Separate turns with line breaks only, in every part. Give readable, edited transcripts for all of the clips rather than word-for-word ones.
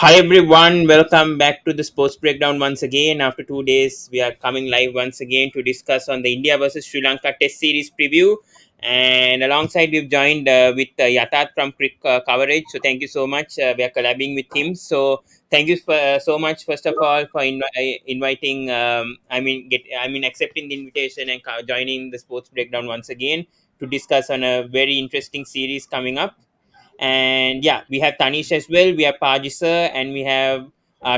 Hi everyone, welcome back to the Sports Breakdown once again. After 2 days, we are coming live once again to discuss on the India versus Sri Lanka Test series preview. And alongside, we've joined with Yatharth from Cric.Coverage. So thank you so much. We are collabing with him. So thank you so much, first of all, for inviting. Accepting the invitation and joining the Sports Breakdown once again to discuss on a very interesting series coming up. And yeah, we have Tanish as well, we have Pajisa, and we have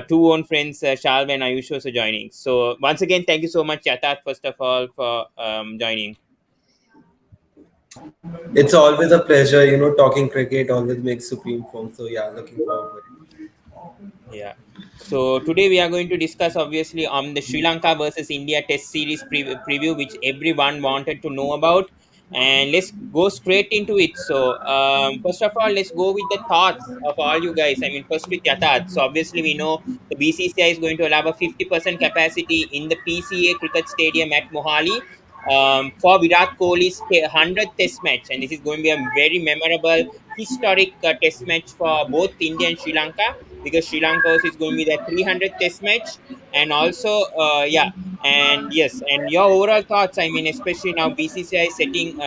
two own friends, Shalv and Ayush, also joining. So once again, thank you so much, Yatharth, first of all, for joining.
It's always a pleasure, talking cricket always makes supreme form. So yeah, looking forward.
Yeah. So today we are going to discuss obviously on the Sri Lanka versus India Test series preview, which everyone wanted to know about, and let's go straight into it. So first of all, let's go with the thoughts of all you guys. I mean, first with Yatharth. So obviously we know the BCCI is going to allow a 50% capacity in the PCA Cricket Stadium at Mohali. For Virat Kohli's 100th Test match, and this is going to be a very memorable, historic Test match for both India and Sri Lanka, because Sri Lanka is going to be their 300th Test match, and also and yes, and your overall thoughts. I mean, especially now BCCI setting.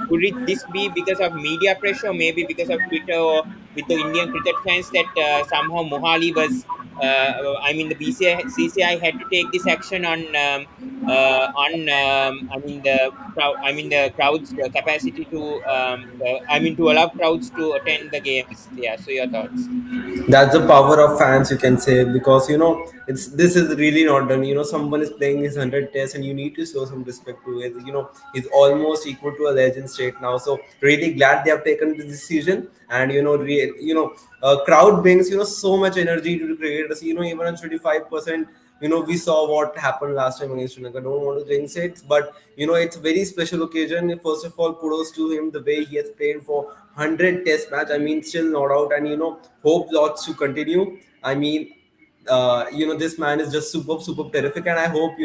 Could this be because of media pressure, or maybe because of Twitter or with the Indian cricket fans that somehow Mohali was. The BCCI had to take this action on the crowds capacity to to allow crowds to attend the games. Yeah. So your thoughts.
That's the power of fans, you can say, because it's this is really not done. Someone is playing his 100 tests, and you need to show some respect to it. He's almost equal to a legend straight now. So really glad they have taken this decision, and crowd brings so much energy to the creators. Even at 25%. We saw what happened last time against Sri Lanka. Don't want to jinx it, but it's a very special occasion. First of all, kudos to him the way he has played for 100 test match. I mean, still not out, and hope lots to continue. I mean, this man is just super terrific, and I hope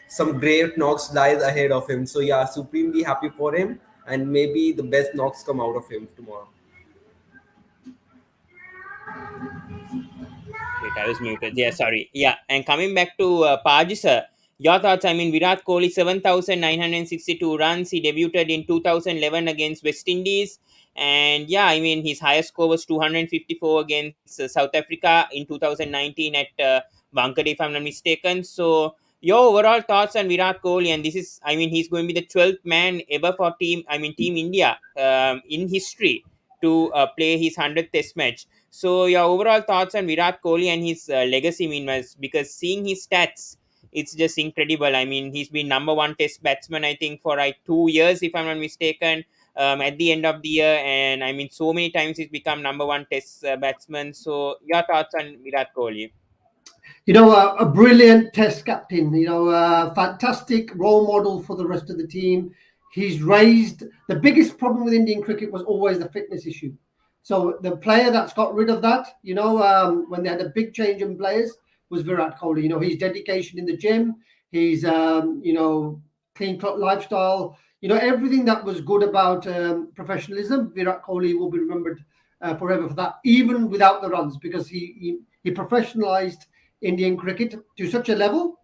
some great knocks lies ahead of him. So yeah, supremely happy for him, and maybe the best knocks come out of him tomorrow.
Wait, I was muted. Yeah, sorry. Yeah, and coming back to Paj, sir, your thoughts? I mean, Virat Kohli, 7,962 runs. He debuted in 2011 against West Indies. And yeah, I mean, his highest score was 254 against South Africa in 2019 at Wankhede, if I'm not mistaken. So, your overall thoughts on Virat Kohli? And this is, I mean, he's going to be the 12th man ever for Team India in history to play his 100th Test match. So your overall thoughts on Virat Kohli and his legacy, meanwhile, because seeing his stats, it's just incredible. I mean, he's been number one Test batsman, I think, for like 2 years, if I'm not mistaken. At the end of the year, and I mean, so many times he's become number one Test batsman. So your thoughts on Virat Kohli?
A brilliant test captain, a fantastic role model for the rest of the team. He's raised the biggest problem with Indian cricket was always the fitness issue. So the player that's got rid of that, when they had a big change in players, was Virat Kohli. His dedication in the gym, his, clean cut lifestyle, everything that was good about professionalism. Virat Kohli will be remembered forever for that, even without the runs, because he professionalized Indian cricket to such a level,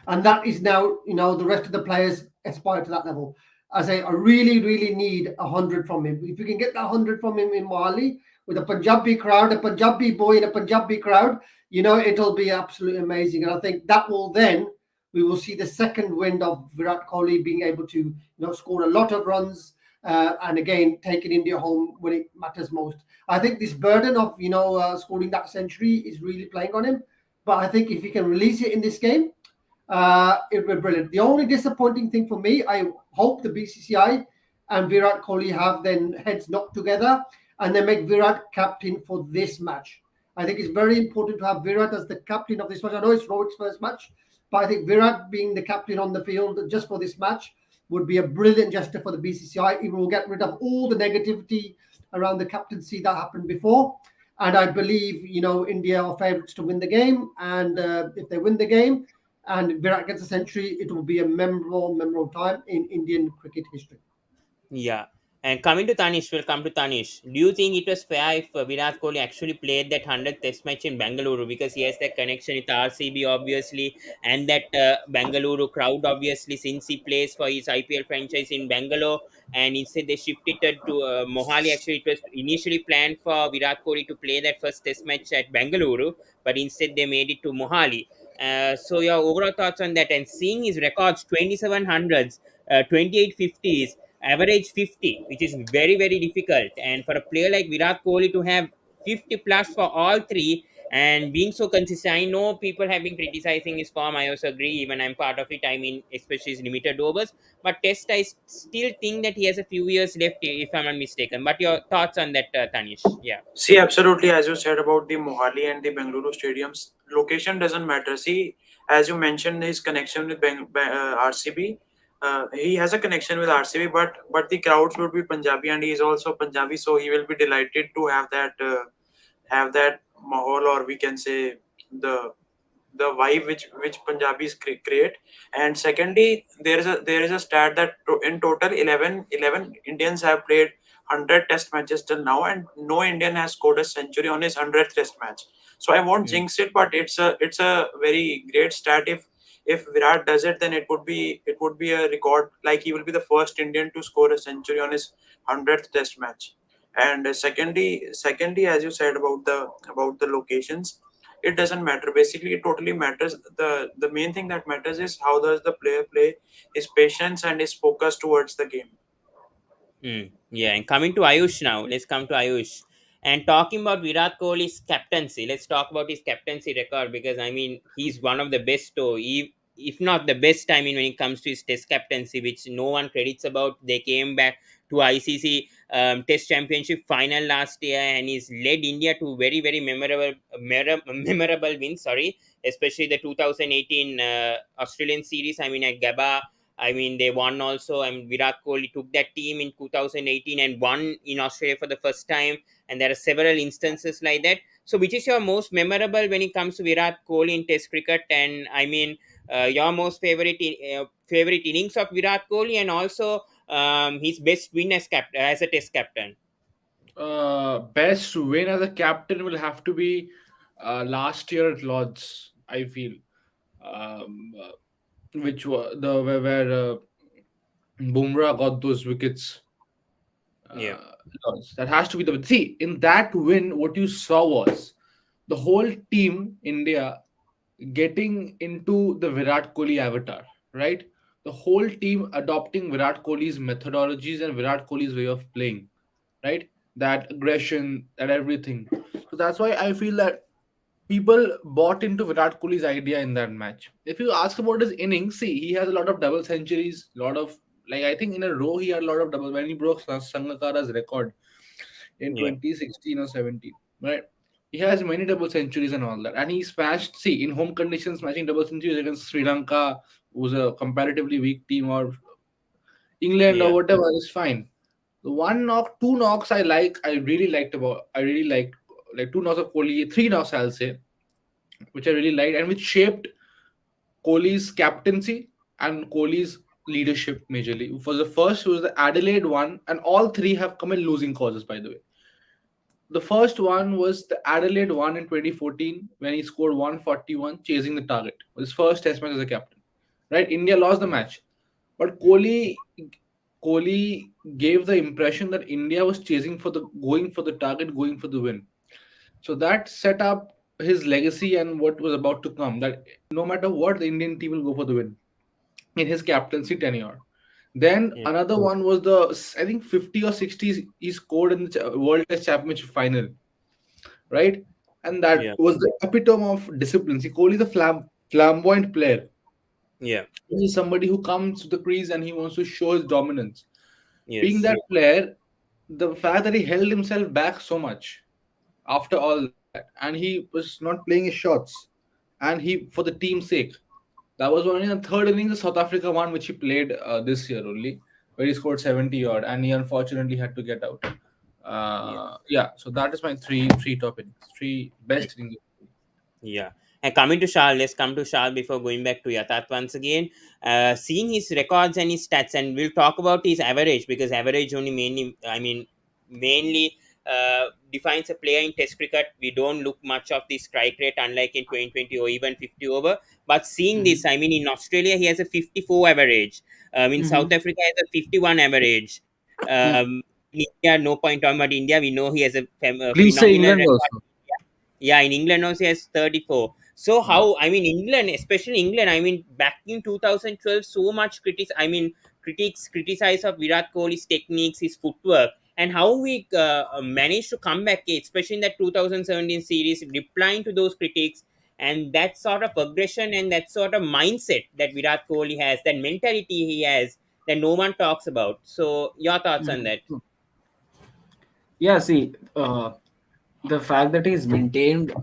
and that is now the rest of the players aspire to that level. I really need 100 from him. If you can get that 100 from him in Mohali with a Punjabi crowd, a Punjabi boy in a Punjabi crowd, it'll be absolutely amazing. And I think that will then we will see the second wind of Virat Kohli being able to score a lot of runs. And again, taking India home when it matters most. I think this burden of scoring that century is really playing on him. But I think if he can release it in this game, it will be brilliant. The only disappointing thing for me, I hope the BCCI and Virat Kohli have then heads knocked together and they make Virat captain for this match. I think it's very important to have Virat as the captain of this match. I know it's Rohit's first match, but I think Virat being the captain on the field just for this match would be a brilliant gesture for the BCCI. It will get rid of all the negativity around the captaincy that happened before. And I believe, India are favourites to win the game. And if they win the game and Virat gets a century, it will be a memorable time in Indian cricket history.
Yeah. And coming to Tanish, we'll come to Tanish. Do you think it was fair if Virat Kohli actually played that 100th Test match in Bangalore, because he has that connection with RCB, obviously, and that Bangalore crowd, obviously, since he plays for his IPL franchise in Bangalore, and instead they shifted it to Mohali. Actually, it was initially planned for Virat Kohli to play that first Test match at Bangalore, but instead they made it to Mohali. So your overall thoughts on that, and seeing his records, 27 hundreds, 28 50s, average 50, which is very very difficult, and for a player like Virat Kohli to have 50 plus for all three and being so consistent. I know people have been criticizing his form, I also agree, even I'm part of it. I mean, especially his limited overs, but test I still think that he has a few years left, if I'm not mistaken. But your thoughts on that, Tanish? Yeah.
See, absolutely, as you said about the Mohali and the Bengaluru stadiums, location doesn't matter. See, as you mentioned, his connection with RCB, he has a connection with RCB, but the crowds would be Punjabi, and he is also Punjabi, so he will be delighted to have that mahal, or we can say the the vibe which Punjabis create. And secondly, there is a stat that in total 11 Indians have played 100 test matches till now, and no Indian has scored a century on his 100th test match. So I won't
Mm,
jinx it, but it's a very great stat. If Virat does it, then it would be a record. Like, he will be the first Indian to score a century on his 100th test match. And secondly, as you said about the locations, it doesn't matter. Basically, it totally matters. The main thing that matters is how does the player play, his patience and his focus towards the game.
Yeah, and coming to Ayush now, let's come to Ayush. And talking about Virat Kohli's captaincy, let's talk about his captaincy record, because I mean, he's one of the best, or if not the best, I mean, when it comes to his test captaincy, which no one credits about. They came back to ICC Test Championship final last year, and he's led India to very, very memorable wins, sorry, especially the 2018 Australian series, I mean, at Gabba. I mean, they won also. I mean, Virat Kohli took that team in 2018 and won in Australia for the first time. And there are several instances like that. So, which is your most memorable when it comes to Virat Kohli in Test cricket? And I mean, your most favorite innings of Virat Kohli, and also his best win as a Test captain.
Best win as a captain will have to be last year at Lords. I feel, uh, which was the where Bumrah got those wickets.
Yeah,
Lords. That has to be the see in that win. What you saw was the whole team India getting into the Virat Kohli avatar, right? The whole team adopting Virat Kohli's methodologies and Virat Kohli's way of playing, right? That aggression, that everything. So that's why I feel that people bought into Virat Kohli's idea in that match. If you ask about his innings, see, he has a lot of double centuries, lot of, like, I think in a row he had a lot of double when he broke Sangakkara's record in
yeah,
2016 or 17, right? He has many double centuries and all that, and he smashed. See, in home conditions, smashing double centuries against Sri Lanka, who's a comparatively weak team, or England or
yeah,
whatever, is fine. The one knock, two knocks I really liked like two knocks of Kohli, three knocks I'll say, which I really liked and which shaped Kohli's captaincy and Kohli's leadership majorly. For the first was the Adelaide one, and all three have come in losing causes, by the way. The first one was the Adelaide one in 2014 when he scored 141 chasing the target. His first test match as a captain. Right? India lost the match. But Kohli gave the impression that India was chasing for the going for the target, going for the win. So that set up his legacy and what was about to come. That no matter what, the Indian team will go for the win in his captaincy tenure. Then
yeah,
another one was the I think 50 or 60 he scored in the World Test Championship final, right? And that
yeah,
was the epitome of discipline. See, Kohli is a flamboyant player.
yeah,
He is somebody who comes to the crease and he wants to show his dominance. Being
yes,
that player, the fact that he held himself back so much after all that, and he was not playing his shots, and he for the team's sake. That was only the third innings, the South Africa one, which he played this year only, where he scored 70 odd, and he unfortunately had to get out.
yeah.
Yeah, so that is my three top innings, three best innings.
Yeah. And coming to Shah, let's come to Shah before going back to Yatharth once again. Seeing his records and his stats, and we'll talk about his average, because average only mainly defines a player in Test cricket. We don't look much of the strike rate, unlike in 2020 or even 50 over. But seeing
Mhm.
this, in Australia he has a 54 average. In South
Mhm.
Africa he has a 51 average.
Yeah.
In India, no point talking about India. We know he has a
Please say
phenomenal
England
record.
also.
Yeah, in England also he has 34. So
Mm.
how, England, especially England, back in 2012, so much critics criticize of Virat Kohli's techniques, his footwork, and how we managed to come back, especially in that 2017 series, replying to those critics. And that sort of aggression and that sort of mindset that Virat Kohli has, that mentality he has, that no one talks about. So your thoughts on
Mhm.
that?
Yeah, see, the fact that he's maintained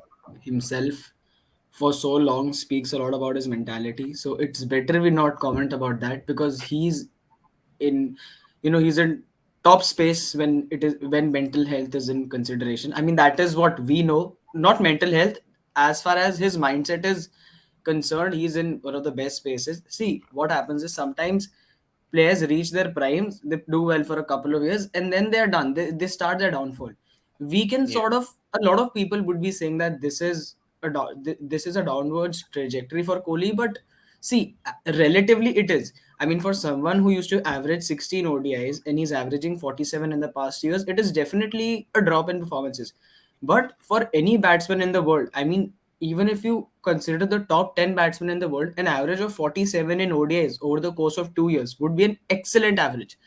himself for so long speaks a lot about his mentality. So it's better we not comment about that, because in he's in top space when mental health is in consideration. I mean, that is what we know, not mental health. As far as his mindset is concerned, he's in one of the best spaces. See, what happens is sometimes players reach their primes, they do well for a couple of years, and then they're done. They start their downfall. We can
Yeah,
sort of, a lot of people would be saying that this is a downwards trajectory for Kohli, but see, relatively it is. I mean, for someone who used to average 16 ODIs and he's averaging 47 in the past years, it is definitely a drop in performances. But for any batsman in the world, I mean, even if you consider the top 10 batsmen in the world, an average of 47 in ODIs over the course of 2 years would be an excellent average,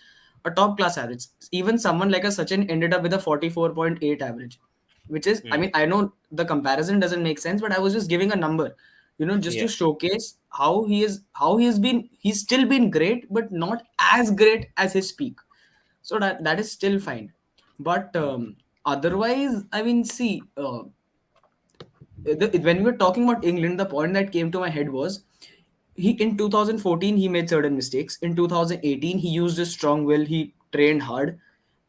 a top class average. Even someone like a Sachin ended up with a 44.8 average, which is, I
mm,
mean, I know the comparison doesn't make sense, but I was just giving a number, just
yeah,
to showcase how he's still been great, but not as great as his peak. So that is still fine. But
mm,
otherwise, I mean, see, when we were talking about England, the point that came to my head was, he in 2014 he made certain mistakes. In 2018 he used his strong will, he trained hard,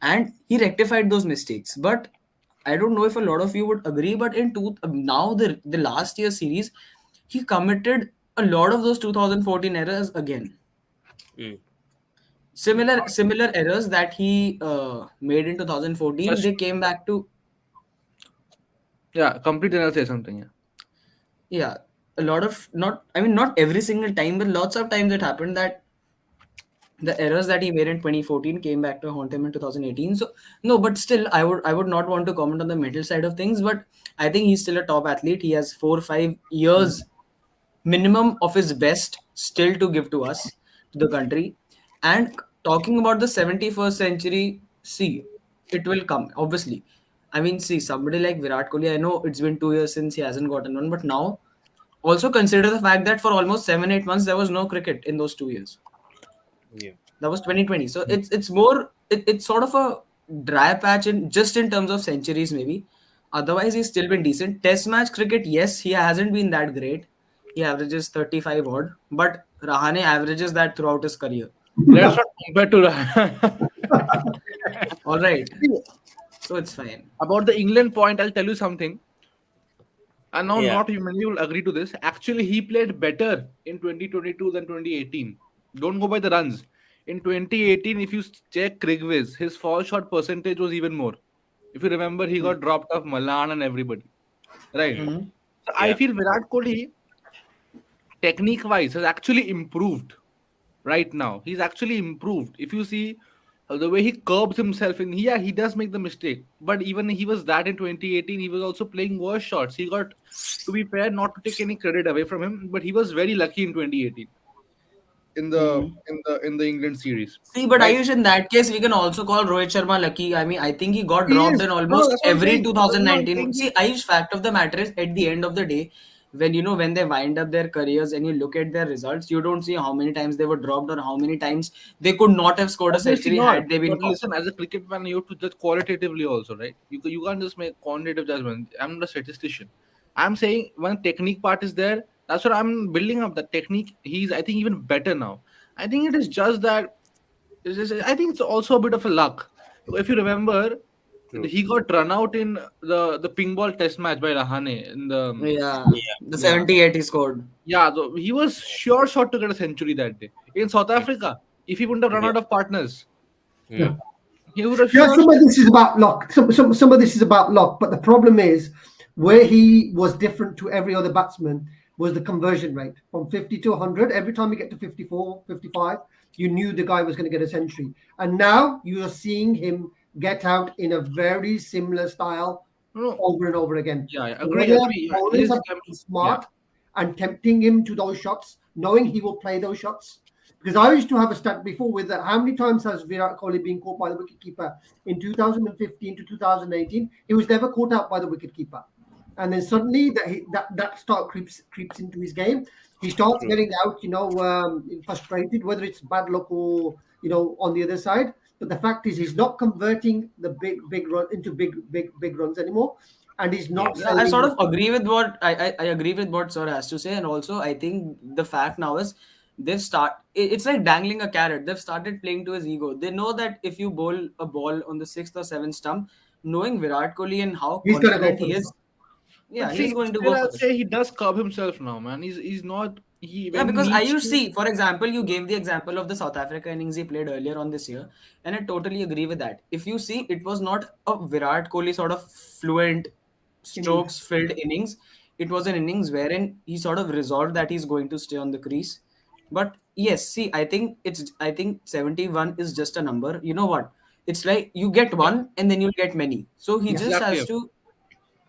and he rectified those mistakes. But I don't know if a lot of you would agree, but now the last year series, he committed a lot of those 2014 errors again.
mm,
Similar errors that he made in 2014,
Just
they came back to.
yeah, complete and I'll say something. Yeah.
Yeah, a lot of, not, I mean, not every single time, but lots of times it happened that the errors that he made in 2014 came back to haunt him in 2018. So no, but still, I would not want to comment on the mental side of things, but I think he's still a top athlete. He has 4 or 5 years minimum of his best still to give to us, to the country. And talking about the 71st century, see, it will come, obviously. I mean, see, somebody like Virat Kohli, I know it's been 2 years since he hasn't gotten one, but now also consider the fact that for almost 7 8 months there was no cricket in those 2 years.
yeah,
That was 2020. So it's sort of a dry patch in just in terms of centuries, maybe. Otherwise, he's still been decent. Test match cricket, yes, he hasn't been that great. He averages 35 odd, but Rahane averages that throughout his career.
Let's not compare to
All right, so it's fine.
about the England point. I'll tell you something. And now,
yeah,
not many will agree to this. Actually, he played better in 2022 than 2018. Don't go by the runs. In 2018, if you check Crigviz, his fall shot percentage was even more. If you remember, he got dropped off Malan and everybody. Right.
mm,
Mhm.
So I
yeah,
feel Virat Kohli, technique wise, has actually improved right now. He's actually improved. If you see the way he curbs himself, in yeah, he does make the mistake. But even he was that in 2018, he was also playing worse shots. He got, to be fair, not to take any credit away from him, but he was very lucky in 2018 in the
Mhm.
England series,
See, but
right?
Ayush, in that case, we can also call Rohit Sharma lucky. I mean, I think he got
He
dropped
is.
in
No,
almost
that's what I'm
every
saying. No, I'm
2019.
saying
See, Ayush, fact of the matter is, at the end of the day, when they wind up their careers and you look at their results, you don't see how many times they were dropped or how many times they could not have scored a
obviously
century
not.
had they been
But
caught.
listen, as a cricket fan, you have to judge qualitatively also, right? You can't just make quantitative judgment. I'm not a statistician. I'm saying when technique part is there, that's what I'm building up. The technique, he's I think even better now. I think it is just that. I think it's also a bit of a luck. If you remember,
true.
He got run out in the ping ball test match by Rahane in the
Yeah,
Yeah.
the
yeah
78 he scored.
yeah. So he was sure shot to get a century that day in South
Mm,
Africa. If he wouldn't have run
yeah.
out of partners,
Yeah.
Mm,
he would have
Yeah,
sure
some of
shot.
this is about luck. Some of this is about luck. But the problem is where he was different to every other batsman was the conversion rate from 50 to 100. Every time you get to 54, 55, you knew the guy was going to get a century. And now you are seeing him get out in a very similar style
No, no.
over and over again.
Yeah, yeah,
The
agree,
bowlers,
agree. Yeah,
bowlers
his
have
I
been
mean, yeah.
smart and tempting him to those shots, knowing he will play those shots. Because I used to have a stat before with how many times has Virat Kohli been caught by the wicketkeeper in 2015 to 2018? He was never caught out by the wicketkeeper, and then suddenly that start creeps into his game. He starts
true.
getting out, frustrated, whether it's bad luck or on the other side. But the fact is, he's not converting the big run into big runs anymore, and he's
Yeah.
not
Yeah, I
sending
sort
the.
of agree with what I agree with what Sir has to say, and also I think the fact now is it's like dangling a carrot. They've started playing to his ego. They know that if you bowl a ball on the sixth or seventh stump, knowing Virat Kohli and how
He's gonna go
confident
for
he
the
is,
shot.
yeah,
But
he's
see,
going to
still
go
I'll
for it.
say he does curb himself now, man. He's not he
Yeah,
when he
because I
needs
used
to.
see, for example, you gave the example of the South Africa innings he played earlier on this year, and I totally agree with that. If you see, it was not a Virat Kohli sort of fluent,
Innings.
strokes filled innings. It was an innings wherein he sort of resolved that he's going to stay on the crease. But yes, see, I think 71 is just a number. You know what? It's like you get
Yeah.
one and then you'll get many. So he
Yeah.
just has
Exactly.
to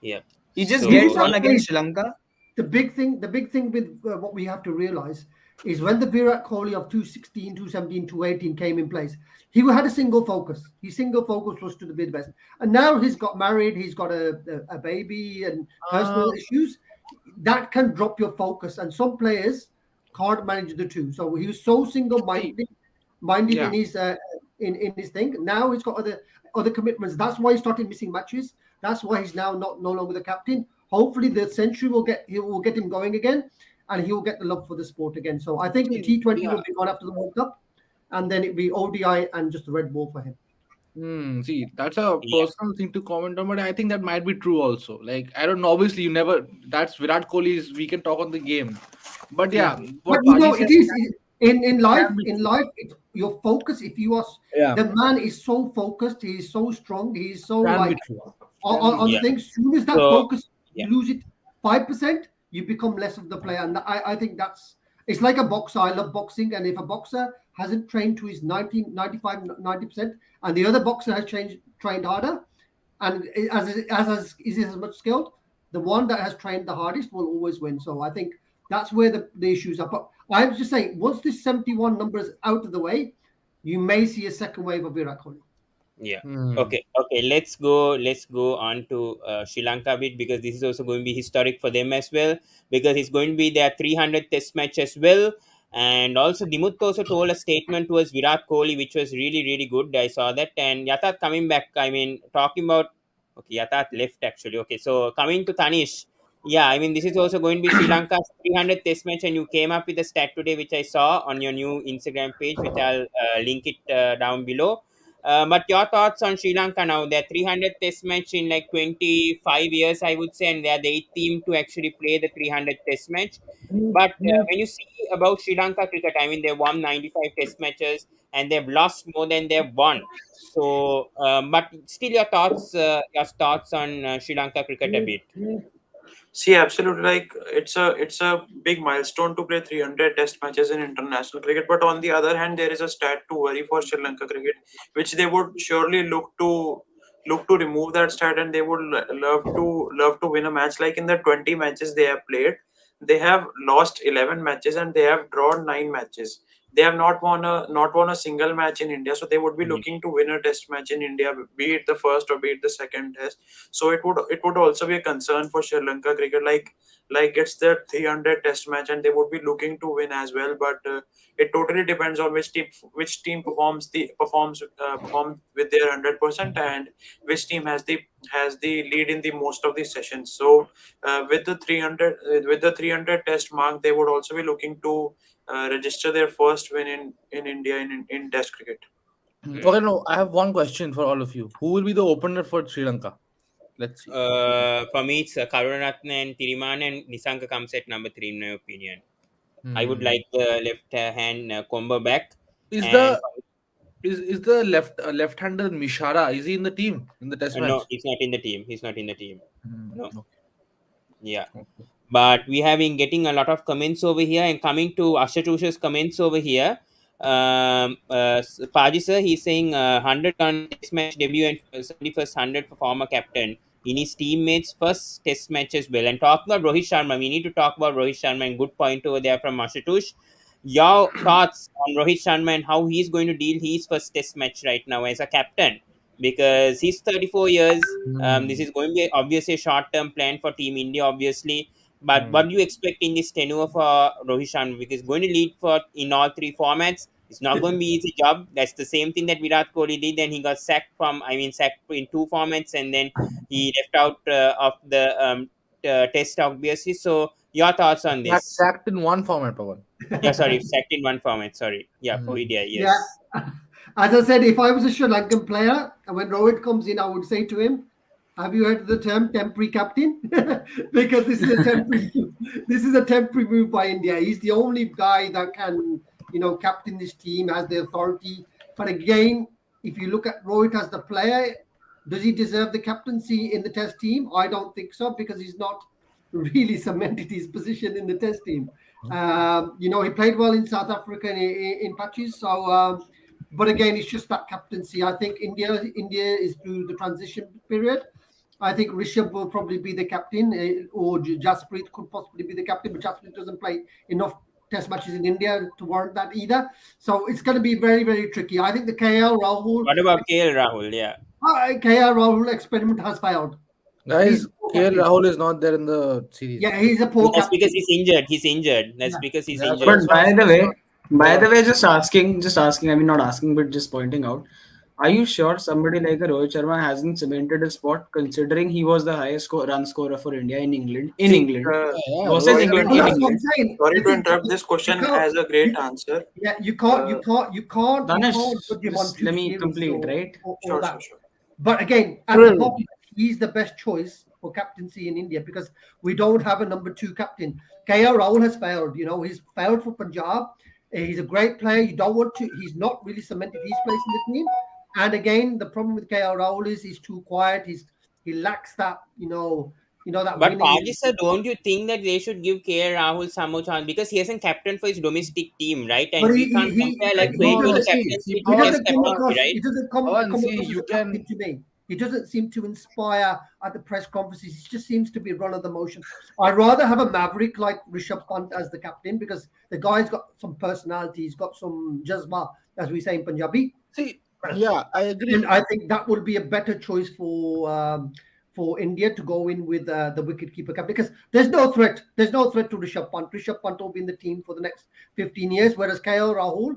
Yeah.
he just
These
gets
So
are
one against
plays.
Sri Lanka.
The big thing with what we have to realize is when the Virat Kohli of 216, 217, 218 came in place, he had a single focus. His single focus was to be the best. And now he's got married, he's got a baby and personal
Uh,
issues. That can drop your focus. And some players can't manage the two. So he was so
see,
single minded
yeah.
in his thing. Now he's got other commitments. That's why he started missing matches. That's why he's now not no longer the captain. Hopefully, the century will get him going again, and he will get the love for the sport again. So I think the
See,
T20
yeah.
will be gone after the World Cup, and then it'll be ODI and just the red ball for him.
See, that's a
yeah.
personal thing to comment on, but I think that might be true also. Like, I don't know, obviously, you never, that's Virat Kohli's, we can talk on the game. But
Yeah,
yeah,
but
what Paji said
it is in life.
can be
In
true.
life, your focus. If you are
Yeah,
the man is so focused, he is so strong, he is so
can be
like
true. Can be
on
true.
the
Yeah.
thing. Soon as that
So
focus,
yeah.
you lose it 5%, you become less of the player. And I think that's it's like a boxer. I love boxing, and if a boxer hasn't trained to his 90%, and the other boxer has trained harder, and is as much skilled, the one that has trained the hardest will always win. So I think that's where the issues are. But I was just saying, once this 71 number is out of the way, you may see a second wave of Virat Kohli.
Yeah.
Hmm.
Okay. Okay. Let's go on to Sri Lanka bit, because this is also going to be historic for them as well, because it's going to be their 300th Test match as well. And also, Dimut also told a statement towards Virat Kohli, which was really really good. I saw that. And Yatharth coming back. I mean, talking about, okay, Yatharth left actually. Okay, so coming to Tanish. Yeah, I mean, this is also going to be Sri Lanka's 300th Test match, and you came up with a stat today, which I saw on your new Instagram page, which I'll link it down below. But your thoughts on Sri Lanka now? Their 300th Test match in like 25 years, I would say, and they are the eighth team to actually play the 300th Test match. But when you see about Sri Lanka cricket, I mean, they won 95 Test matches and they've lost more than they've won. So, but still, your thoughts on Sri Lanka cricket a bit.
See, absolutely. Like it's a big milestone to play 300 Test matches in international cricket. But on the other hand, there is a stat to worry for Sri Lanka cricket, which they would surely look to remove that stat, and they would love to win a match. Like in the 20 matches they have played, they have lost 11 matches and they have drawn 9 matches. They have not won a single match in India, so they would be
Mhm.
looking to win a Test match in India, be it the first or be it the second Test. So it would also be a concern for Sri Lanka cricket. Like it's their 300 Test match, and they would be looking to win as well. But it totally depends on which team performs with their 100%, and which team has the lead in the most of the sessions. So with the 300 Test mark, they would also be looking to register their first win in India in Test cricket.
Okay, no, I have one question for all of you. Who will be the opener for Sri Lanka? Let's see.
For me, it's Karunaratne and Tiriman, and Nisanka comes at number three, in my opinion. I would
Hmm.
like the left hand combo back.
Is
And
the is the left-hander Mishara? Is he in the team in the Test
no,
match?
he's not in the team. He's not in the team. No.
Okay.
Yeah.
Okay.
But we have been getting a lot of comments over here, and coming to Ashutosh's comments over here. Paji sir, he's saying 100 on test match debut and 71st 100 for former captain in his teammates' first test match as well. And talk about Rohit Sharma, we need to talk about Rohit Sharma, and good point over there from Ashutosh. Your thoughts on Rohit Sharma and how he's going to deal his first test match right now as a captain, because he's 34 years. This
Hmm.
is going to be obviously a short term plan for Team India, obviously. But
Hmm.
what do you expect in this tenure for Rohit Sharma? Because he's going to lead for in all three formats. It's not going to be easy job. That's the same thing that Virat Kohli did. Then he got sacked from, I mean, sacked in two formats, and then he left out of the test, obviously. So your thoughts on this?
Sacked in one format, Pawan.
Yeah, sorry, sacked in one format. Sorry, yeah, for
Hmm.
India,
Yeah.
yes.
As I said, if I was a Sri Lankan player and when Rohit comes in, I would say to him, "Have you heard of the term temporary captain?" Because this is a temporary, this is a temporary move by India. He's the only guy that can, captain this team, has the authority. But again, if you look at Rohit as the player, does he deserve the captaincy in the Test team? I don't think so because he's not really cemented his position in the Test team. He played well in South Africa in patches. So, but again, it's just that captaincy. I think India is through the transition period. I think Rishabh will probably be the captain, or Jasprit could possibly be the captain, but Jasprit doesn't play enough Test matches in India to warrant that either. So it's going to be very, very tricky. I think the
What about KL Rahul? Yeah,
KL Rahul experiment has failed. He's
Guys,
a poor
KL
captain.
Rahul is not there in the series.
Yeah, he's a poor
that's because
captain.
he's injured. He's injured. That's
Yeah.
because he's
Yeah, so
injured.
But
that's why.
by the
Yeah.
way, just asking. I mean, not asking, but just pointing out. Are you sure somebody like a Rohit Sharma hasn't cemented his spot, considering he was the highest run scorer for India in England,
See,
Yeah,
versus
Rohit
England
Well,
Sharma.
in
that's what I'm
England?
saying.
sorry
The
to
thing,
interrupt. This
you
question
can't,
has a great
you,
answer.
yeah, you
Uh,
can't, you
Dhanush,
can't judge him on
just let
two
me
series
complete, right?
or
sure,
that.
sure, sure.
But again, at the
Well,
moment, he's the best choice for captaincy in India because we don't have a number two captain. KL Rahul has failed. He's failed for Punjab. He's a great player. You don't want to. He's not really cemented his place in the team. And again, the problem with KL Rahul is he's too quiet. He lacks that. That
But
winning.
Paji sir, don't you think that they should give KL Rahul some more chance, because he hasn't captained for his domestic team, right?
But
And we can't compare like
he
no, no.
2020
doesn't
captaincy
he
to
Pawan,
test
doesn't come
captaincy,
across
Pawan,
right?
he doesn't come
See,
across as
you
a captain
can.
to me. He doesn't seem to inspire at the press conferences. He just seems to be run of the motion. I'd rather have a maverick like Rishabh Pant as the captain because the guy's got some personality. He's got some jazba, as we say in Punjabi.
See, yeah, I
And
agree.
I think that would be a better choice for India to go in with the wicketkeeper captain because there's no threat. There's no threat to Rishabh Pant. Rishabh Pant will be in the team for the next 15 years, whereas KL Rahul,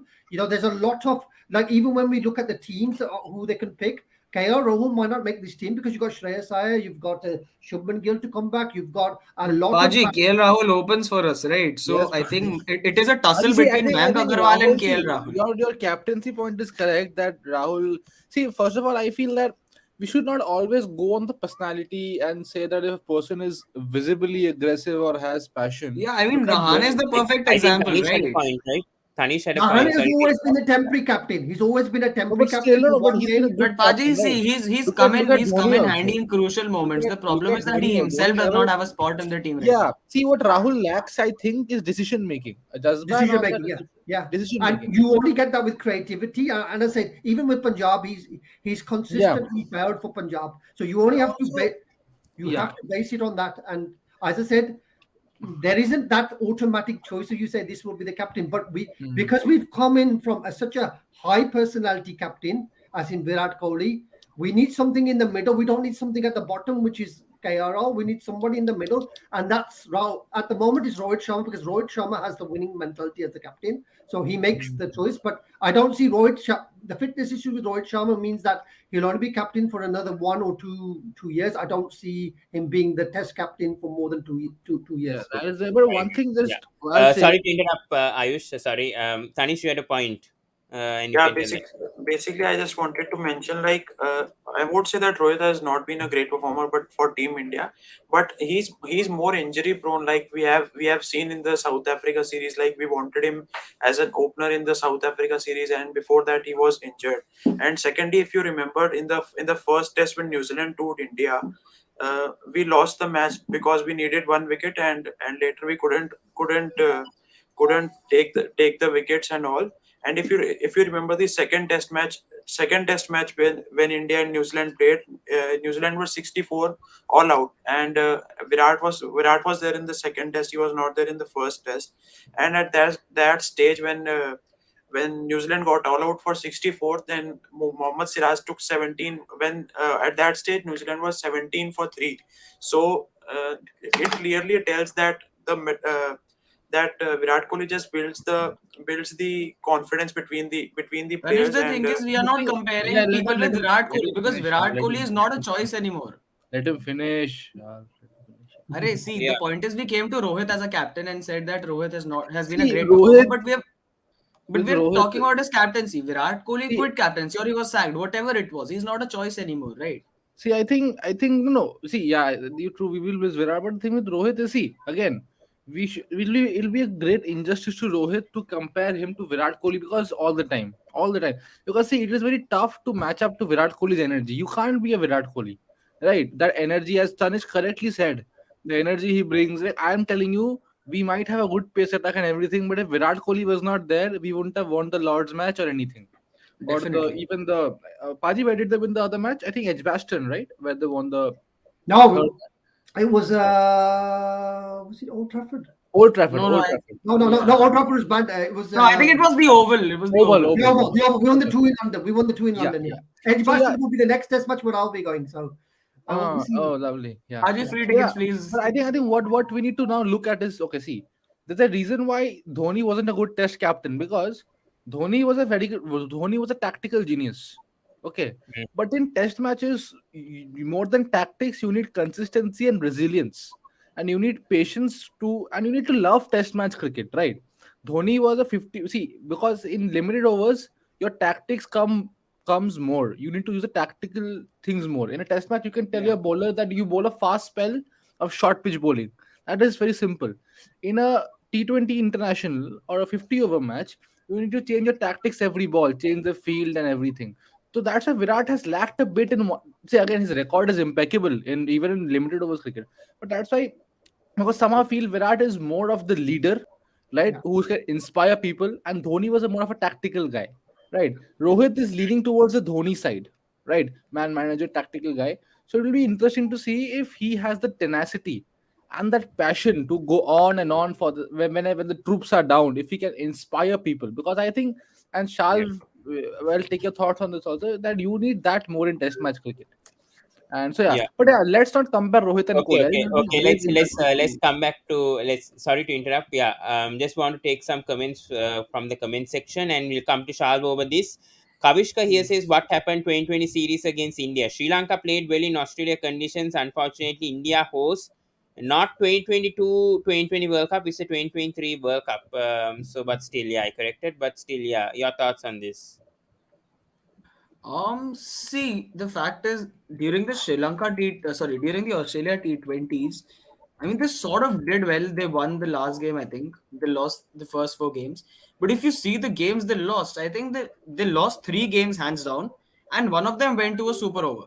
there's a lot of like even when we look at the teams who they can pick, KL Rahul might not make this team because you've got Shreyas Iyer, you've got Shubman Gill to come back, you've got a
But
lot of
Paji, KL Rahul opens for us, right?
yes,
So I think it is a tussle
See,
between
I
Mayank
think
Agarwal and
Rahul.
KL
See,
Rahul.
your captaincy point is correct. That Rahul. See, first of all, I feel that we should not always go on the personality and say that if a person is visibly aggressive or has passion,
Yeah, I
you
mean,
can't
Rahane
judge
is
him.
the perfect
I think
example,
Tanish had a
right?
point, right? Tanish had a
Rahane
point.
has
Sorry to
always been the
interrupt.
temporary captain. He's always been a
No,
temporary
but still,
captain for
no. But
one
he's been a
game.
good
But Paji,
captain, right?
see, he's
Look at
come in,
look at
he's come
Dhoni
in
also.
handy in crucial moments. The
Look
problem
at
is that
Dhoni
he
also.
himself does
Whatever.
not have a spot in the team right
Yeah.
now.
See, what Rahul lacks, I think, is decision making. Jazba and
Decision
all that
making, yeah, yeah,
decision
and
making.
you only get that with creativity. And I said, even with Punjab, he's
Yeah.
consistently failed for Punjab. So you
And
only have to
also, yeah.
base it on that. And as I said, there isn't that automatic choice. So you say this will be the captain, but
Hmm.
because we've come in from such a high personality captain as in Virat Kohli, we need something in the middle. We don't need something at the bottom, which is KRL. We need somebody in the middle, and that's at the moment is Rohit Sharma because Rohit Sharma has the winning mentality as the captain, so he makes the choice. But I don't see the fitness issue with Rohit Sharma means that he'll only be captain for another 1 or 2 years. I don't see him being the Test captain for more than two
Yeah,
years.
that is there. But
Right.
one thing
Yeah.
just I'll say,
Sorry to interrupt, Ayush. Sorry. Tanish, you had a point. And you
Yeah,
can tell that.
basically, I just wanted to mention, like, I would say that Rohit has not been a great performer, but for Team India, but he's more injury prone. Like we have seen in the South Africa series, like we wanted him as an opener in the South Africa series, and before that he was injured. And secondly, if you remember in the first test when New Zealand toured India, we lost the match because we needed one wicket, and later we couldn't take the wickets and all. And if you remember the second test match when India and New Zealand played, New Zealand was 64 all out, and Virat was there in the second test. He was not there in the first test, and at that stage when New Zealand got all out for 64, then Mohammad Siraj took 17. When at that stage New Zealand was 17 for three, so it clearly tells that Virat Kohli just builds the confidence between the
Ganesh,
players,
the
and
thing is, we are
You
not
see, yeah,
comparing people with Virat
let
Kohli
him
because
finish. Yeah,
Virat
let
Kohli
him
is
finish.
not a choice anymore.
Let him finish. Yeah, let him finish.
Arey, see, the
Yeah.
point is we came to Rohit as a captain and said that Rohit has been a
See,
great performer,
Rohit,
but
with
we're
Rohit,
talking about his captaincy. Virat Kohli
see,
quit captaincy or he was sacked, whatever it was. He's not a choice anymore, right?
see, I think, no. See, yeah, you true. We will miss Virat, but the thing with Rohit is, see, again, it'll be a great injustice to Rohit to compare him to Virat Kohli because all the time. Because see, it is very tough to match up to Virat Kohli's energy. You can't be a Virat Kohli, right? That energy, as Tanish correctly said, the energy he brings. Like, I am telling you, we might have a good pace attack and everything, but if Virat Kohli was not there, we wouldn't have won the Lord's match or anything, or the
Definitely.
even the Paji, where did they win the other match? I think Edgbaston, right? Where they won the third.
No, it was it Old Trafford?
Old Trafford,
No, no,
Old Trafford.
No.
yeah.
Old Trafford was bad. It was
No, I think it was the Oval. It was the
Oval,
Oval.
the
Oval,
Oval.
Oval.
The Oval. We won the
Okay.
two in London. We won the two in
Yeah,
London.
yeah.
Yeah,
So yeah,
Edgbaston will be the next test match where I'll be going. So we'll see.
oh, lovely. Yeah,
Are you
yeah.
free
So yeah,
tickets, please?
but I think what we need to now look at is, okay. See, there's a reason why Dhoni wasn't a good Test captain, because Dhoni was a tactical genius. Okay,
Mm.
but in Test matches, more than tactics, you need consistency and resilience, and you need patience and you need to love Test match cricket, right? Dhoni was a 50. See, because in limited overs, your tactics comes more. You need to use the tactical things more. In a Test match, you can tell
Yeah.
your bowler that you bowl a fast spell of short pitch bowling. That is very simple. In a T20 international or a 50 over match, you need to change your tactics every ball, change the field and everything. So that's why Virat has lacked a bit in. See, again, his record is impeccable in even in limited overs cricket. But that's why, because somehow I feel Virat is more of the leader, right?
Yeah.
Who can inspire people, and Dhoni was a more of a tactical guy, right? Rohit is leaning towards the Dhoni side, right? Man manager, tactical guy. So it will be interesting to see if he has the tenacity and that passion to go on and on for when the troops are down. If he can inspire people, because I think, and
Yeah.
Shal, well, take your thoughts on this also, that you need that more in Test match cricket. And so yeah,
Yeah.
but yeah, let's not compare Rohit and
Okay,
Kohli. I think
okay,
it'll be
okay.
great
Let's
injustice.
come back to let's. Sorry to interrupt. Yeah, just want to take some comments from the comment section, and we'll come to Shalv over this. Kavishka here says, "What happened 2020 series against India? Sri Lanka played well in Australia conditions. Unfortunately, India hosts not 2022 2020 World Cup. It's a 2023 World Cup. So, but still, yeah, I corrected. But still, yeah, your thoughts on this?
See, the fact is, during the during the Australia T20s, I mean, they sort of did well. They won the last game, I think. They lost the first four games. But if you see the games they lost, I think they lost three games hands down, and one of them went to a super over.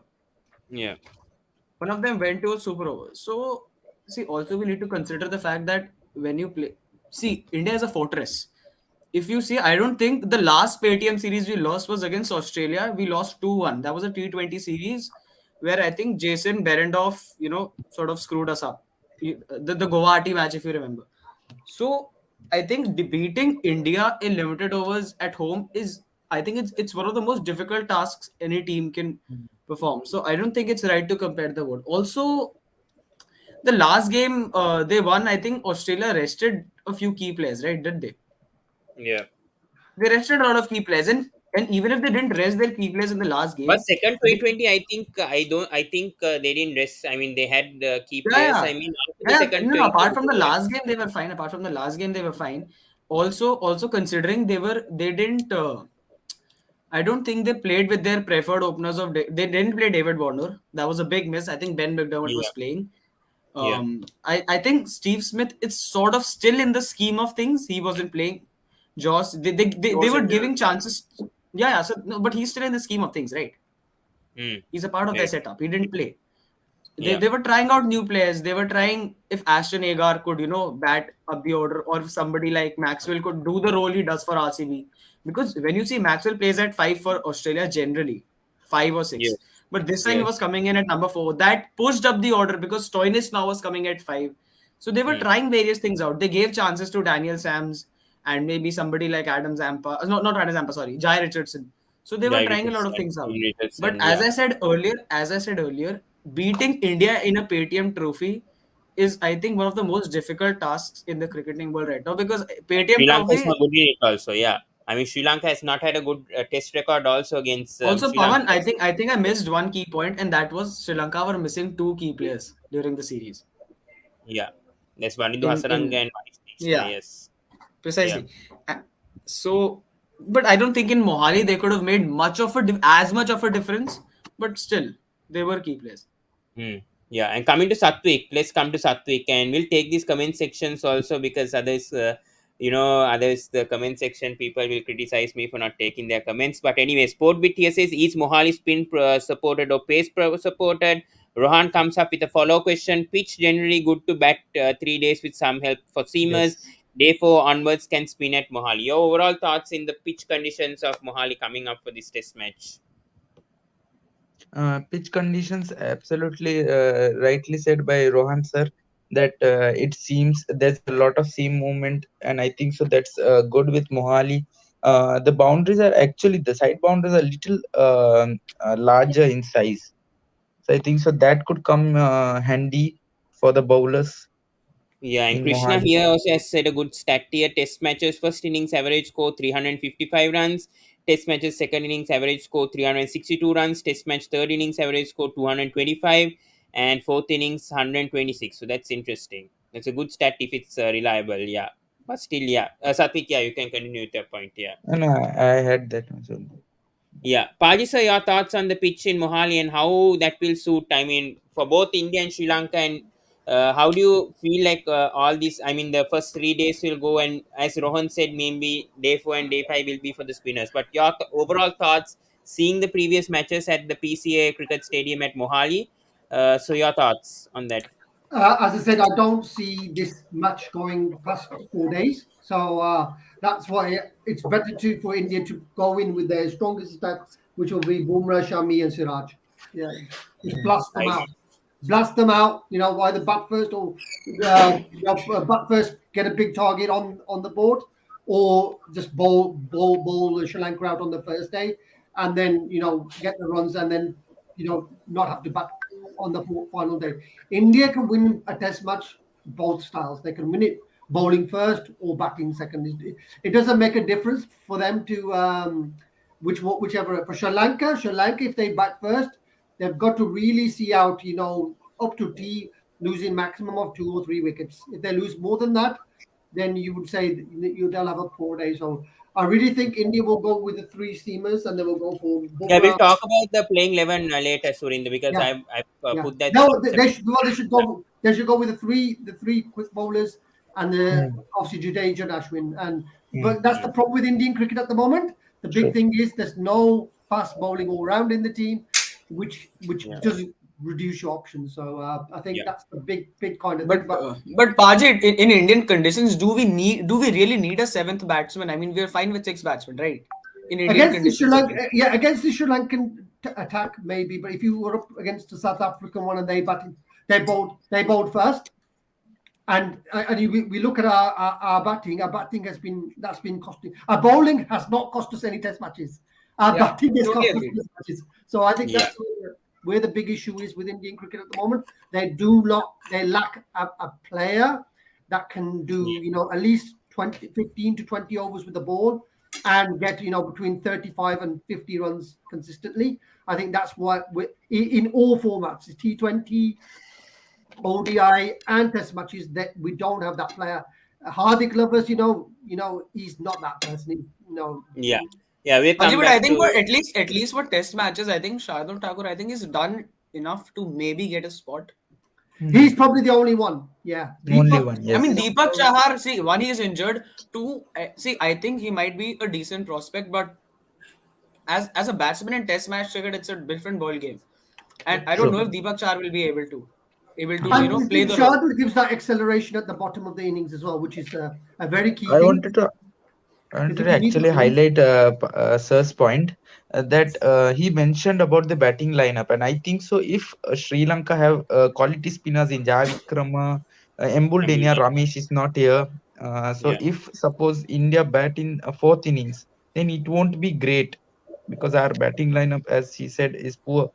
Yeah,
One of them went to a super over. So, see, also we need to consider the fact that when you play, see, India is a fortress. If you see, I don't think the last Paytm series we lost was against Australia. We lost 2-1. That was a T20 series where I think Jason Behrendorff, sort of screwed us up. The Guwahati match, if you remember. So I think beating India in limited overs at home is, I think it's one of the most difficult tasks any team can perform. So I don't think it's right to compare the world. Also, the last game they won, I think Australia rested a few key players, right? Did they?
yeah.
They rested a lot of key players, and even if they didn't rest their key players in the last
But
game,
second
they,
2020, I think I don't. I think they didn't rest. I mean, they had key
yeah,
players.
yeah,
I mean, after the
yeah.
second
No, apart
2020,
from the last game, they were fine. Apart from the last game, they were fine. Also considering they didn't. I don't think they played with their preferred openers of. They didn't play David Warner. That was a big miss. I think Ben McDermott
Yeah,
was playing.
yeah,
I think Steve Smith. It's sort of still in the scheme of things. He wasn't playing. Josh,
He
they
was
were
injured.
giving chances. Yeah, yeah. So no, but he's still in the scheme of things, right?
mm,
He's a part of their
very,
setup. He didn't play. They,
yeah,
they were trying out new players. They were trying if Ashton Agar could, bat up the order, or if somebody like Maxwell could do the role he does for RCB. Because when you see Maxwell plays at 5 for Australia generally, 5 or 6.
yes,
But this time he was
yes,
coming in at number 4. That pushed up the order because Stoinis now was coming at 5. So they were
mm,
trying various things out. They gave chances to Daniel Sams and maybe somebody like Adam Zampa. No, not Adam Zampa, sorry, Jai Richardson. So they were
Guy
trying a lot of
Richardson,
things out. But
Richardson, yeah.
as I said earlier, beating India in a Paytm trophy is, I think, one of the most difficult tasks in the cricketing world right now because
Sri
Paytm
Lanka is
trophy.
not good in it also, yeah. I mean, Sri Lanka has not had a good test record also against
Also,
Sri Lanka.
Pawan, I think I missed one key point, and that was Sri Lanka were missing 2 key players during the series.
Yeah, there's Wanindu
In
Hasaranga and Manish Krishna,
Yeah,
yes. Yeah.
precisely. Uh, So, but I don't think in Mohali they could have made as much of a difference. But still, they were key players.
Hmm. Yeah, and coming to Satwik, let's come to Satwik, and we'll take these comment sections also because others, others, the comment section people will criticize me for not taking their comments. But anyway, Sportbit here says, is Mohali spin supported or pace supported? Rohan comes up with a follow question. Pitch generally good to bat 3 days with some help for seamers.
Yes.
Day 4 onwards can spin at Mohali. Your overall thoughts in the pitch conditions of Mohali coming up for this test match?
Pitch conditions, absolutely rightly said by Rohan sir, that it seems there's a lot of seam movement, and I think so that's good with Mohali. The boundaries are actually, the side boundaries are little larger in size, so I think so that could come handy for the bowlers
Yeah, and
in
Krishna
Mohali.
here also has said a good stat here. Test matches, first innings average score 355 runs. Test matches, second innings average score 362 runs. Test match, third innings average score 225. And fourth innings, 126. So that's interesting. That's a good stat if it's reliable, yeah. But still, yeah. Satvik, yeah, you can continue with your point, yeah.
And I had that much only.
Yeah, Paji sir, your thoughts on the pitch in Mohali and how that will suit? I mean, for both India and Sri Lanka, and how do you feel like all this? I mean, the first 3 days will go, and as Rohan said, maybe day 4 and day 5 will be for the spinners. But your overall thoughts, seeing the previous matches at the PCA Cricket Stadium at Mohali. So your thoughts on that?
As I said, I don't see this match going past 4 days. So that's why it's better for India to go in with their strongest attack, which will be Bumrah, Shami, and Siraj. Yeah, just
Mm.
blast them
Right.
out. Blast them out. Either bat first or bat first, get a big target on the board, or just bowl Sri Lanka out on the first day, and then get the runs, and then not have to bat on the final day. India can win a test match both styles. They can win it bowling first or batting second. It doesn't make a difference for them to whichever. For Sri Lanka, if they bat first, they've got to really see out, up to T losing maximum of 2 or 3 wickets. If they lose more than that, then you would say they'll have a poor day. So I really think India will go with the 3 seamers and they will go for
Yeah, we'll
Bumrah.
talk about the playing 11 later, Surinder, because
Yeah,
I've
yeah.
put that
No,
separate.
they should go. They should go with the three quick bowlers and the
Mm.
obviously Jadeja and Ashwin.
Mm.
But that's the problem with Indian cricket at the moment. The big
True.
thing is there's no fast bowling all round in the team, which
Yeah,
does reduce your options. So I think
yeah.
that's the big kind of thing.
But
But
but Pajit, in Indian conditions, do we really need a seventh batsman? I mean, we're fine with 6 batsmen, right? In Indian
against the Sri
conditions, at
Lanka,
least.
yeah, against the Sri Lankan attack maybe. But if you were up against the South African one and they bowled first. We look at our batting. Our batting that's been costing. Our bowling has not cost us any test matches. Our
Yeah,
batting has
totally
cost us
agreed.
test matches. So I think
Yeah.
that's where the big issue is with Indian cricket at the moment. They lack a player that can do at least 15 to 20 overs with the ball and get between 35 and 50 runs consistently. I think that's what in all formats, T20, ODI and Test matches, that we don't have that player. Hardik Lovers, he's not that person.
Yeah. Yeah, we'll come
But I
back
think for
to.
at least for test matches, I think Shardul Thakur, I think he's done enough to maybe get a spot.
He's probably the only one. Yeah,
Only
Deepak.
one,
I mean,
yes.
Deepak Chahar, see, one, he is injured. Two, see, I think he might be a decent prospect, but as a batsman in Test match cricket, it's a different ball game. And I don't
True.
know if Deepak Chahar will be able to
And
Hmm.
it
play
gives
the role.
Shardul gives that acceleration at the bottom of the innings as well, which is a very key
I
thing.
wanted to I
Because
wanted
if
to
you need the
actually
pace,
highlight Sir's point that he mentioned about the batting lineup, and I think so. If Sri Lanka have quality spinners in Javikrama, Embul Denia,
Ambulance.
Ramesh is not here. So
Yeah.
if suppose India bat in fourth innings, then it won't be great because our batting lineup, as he said, is poor.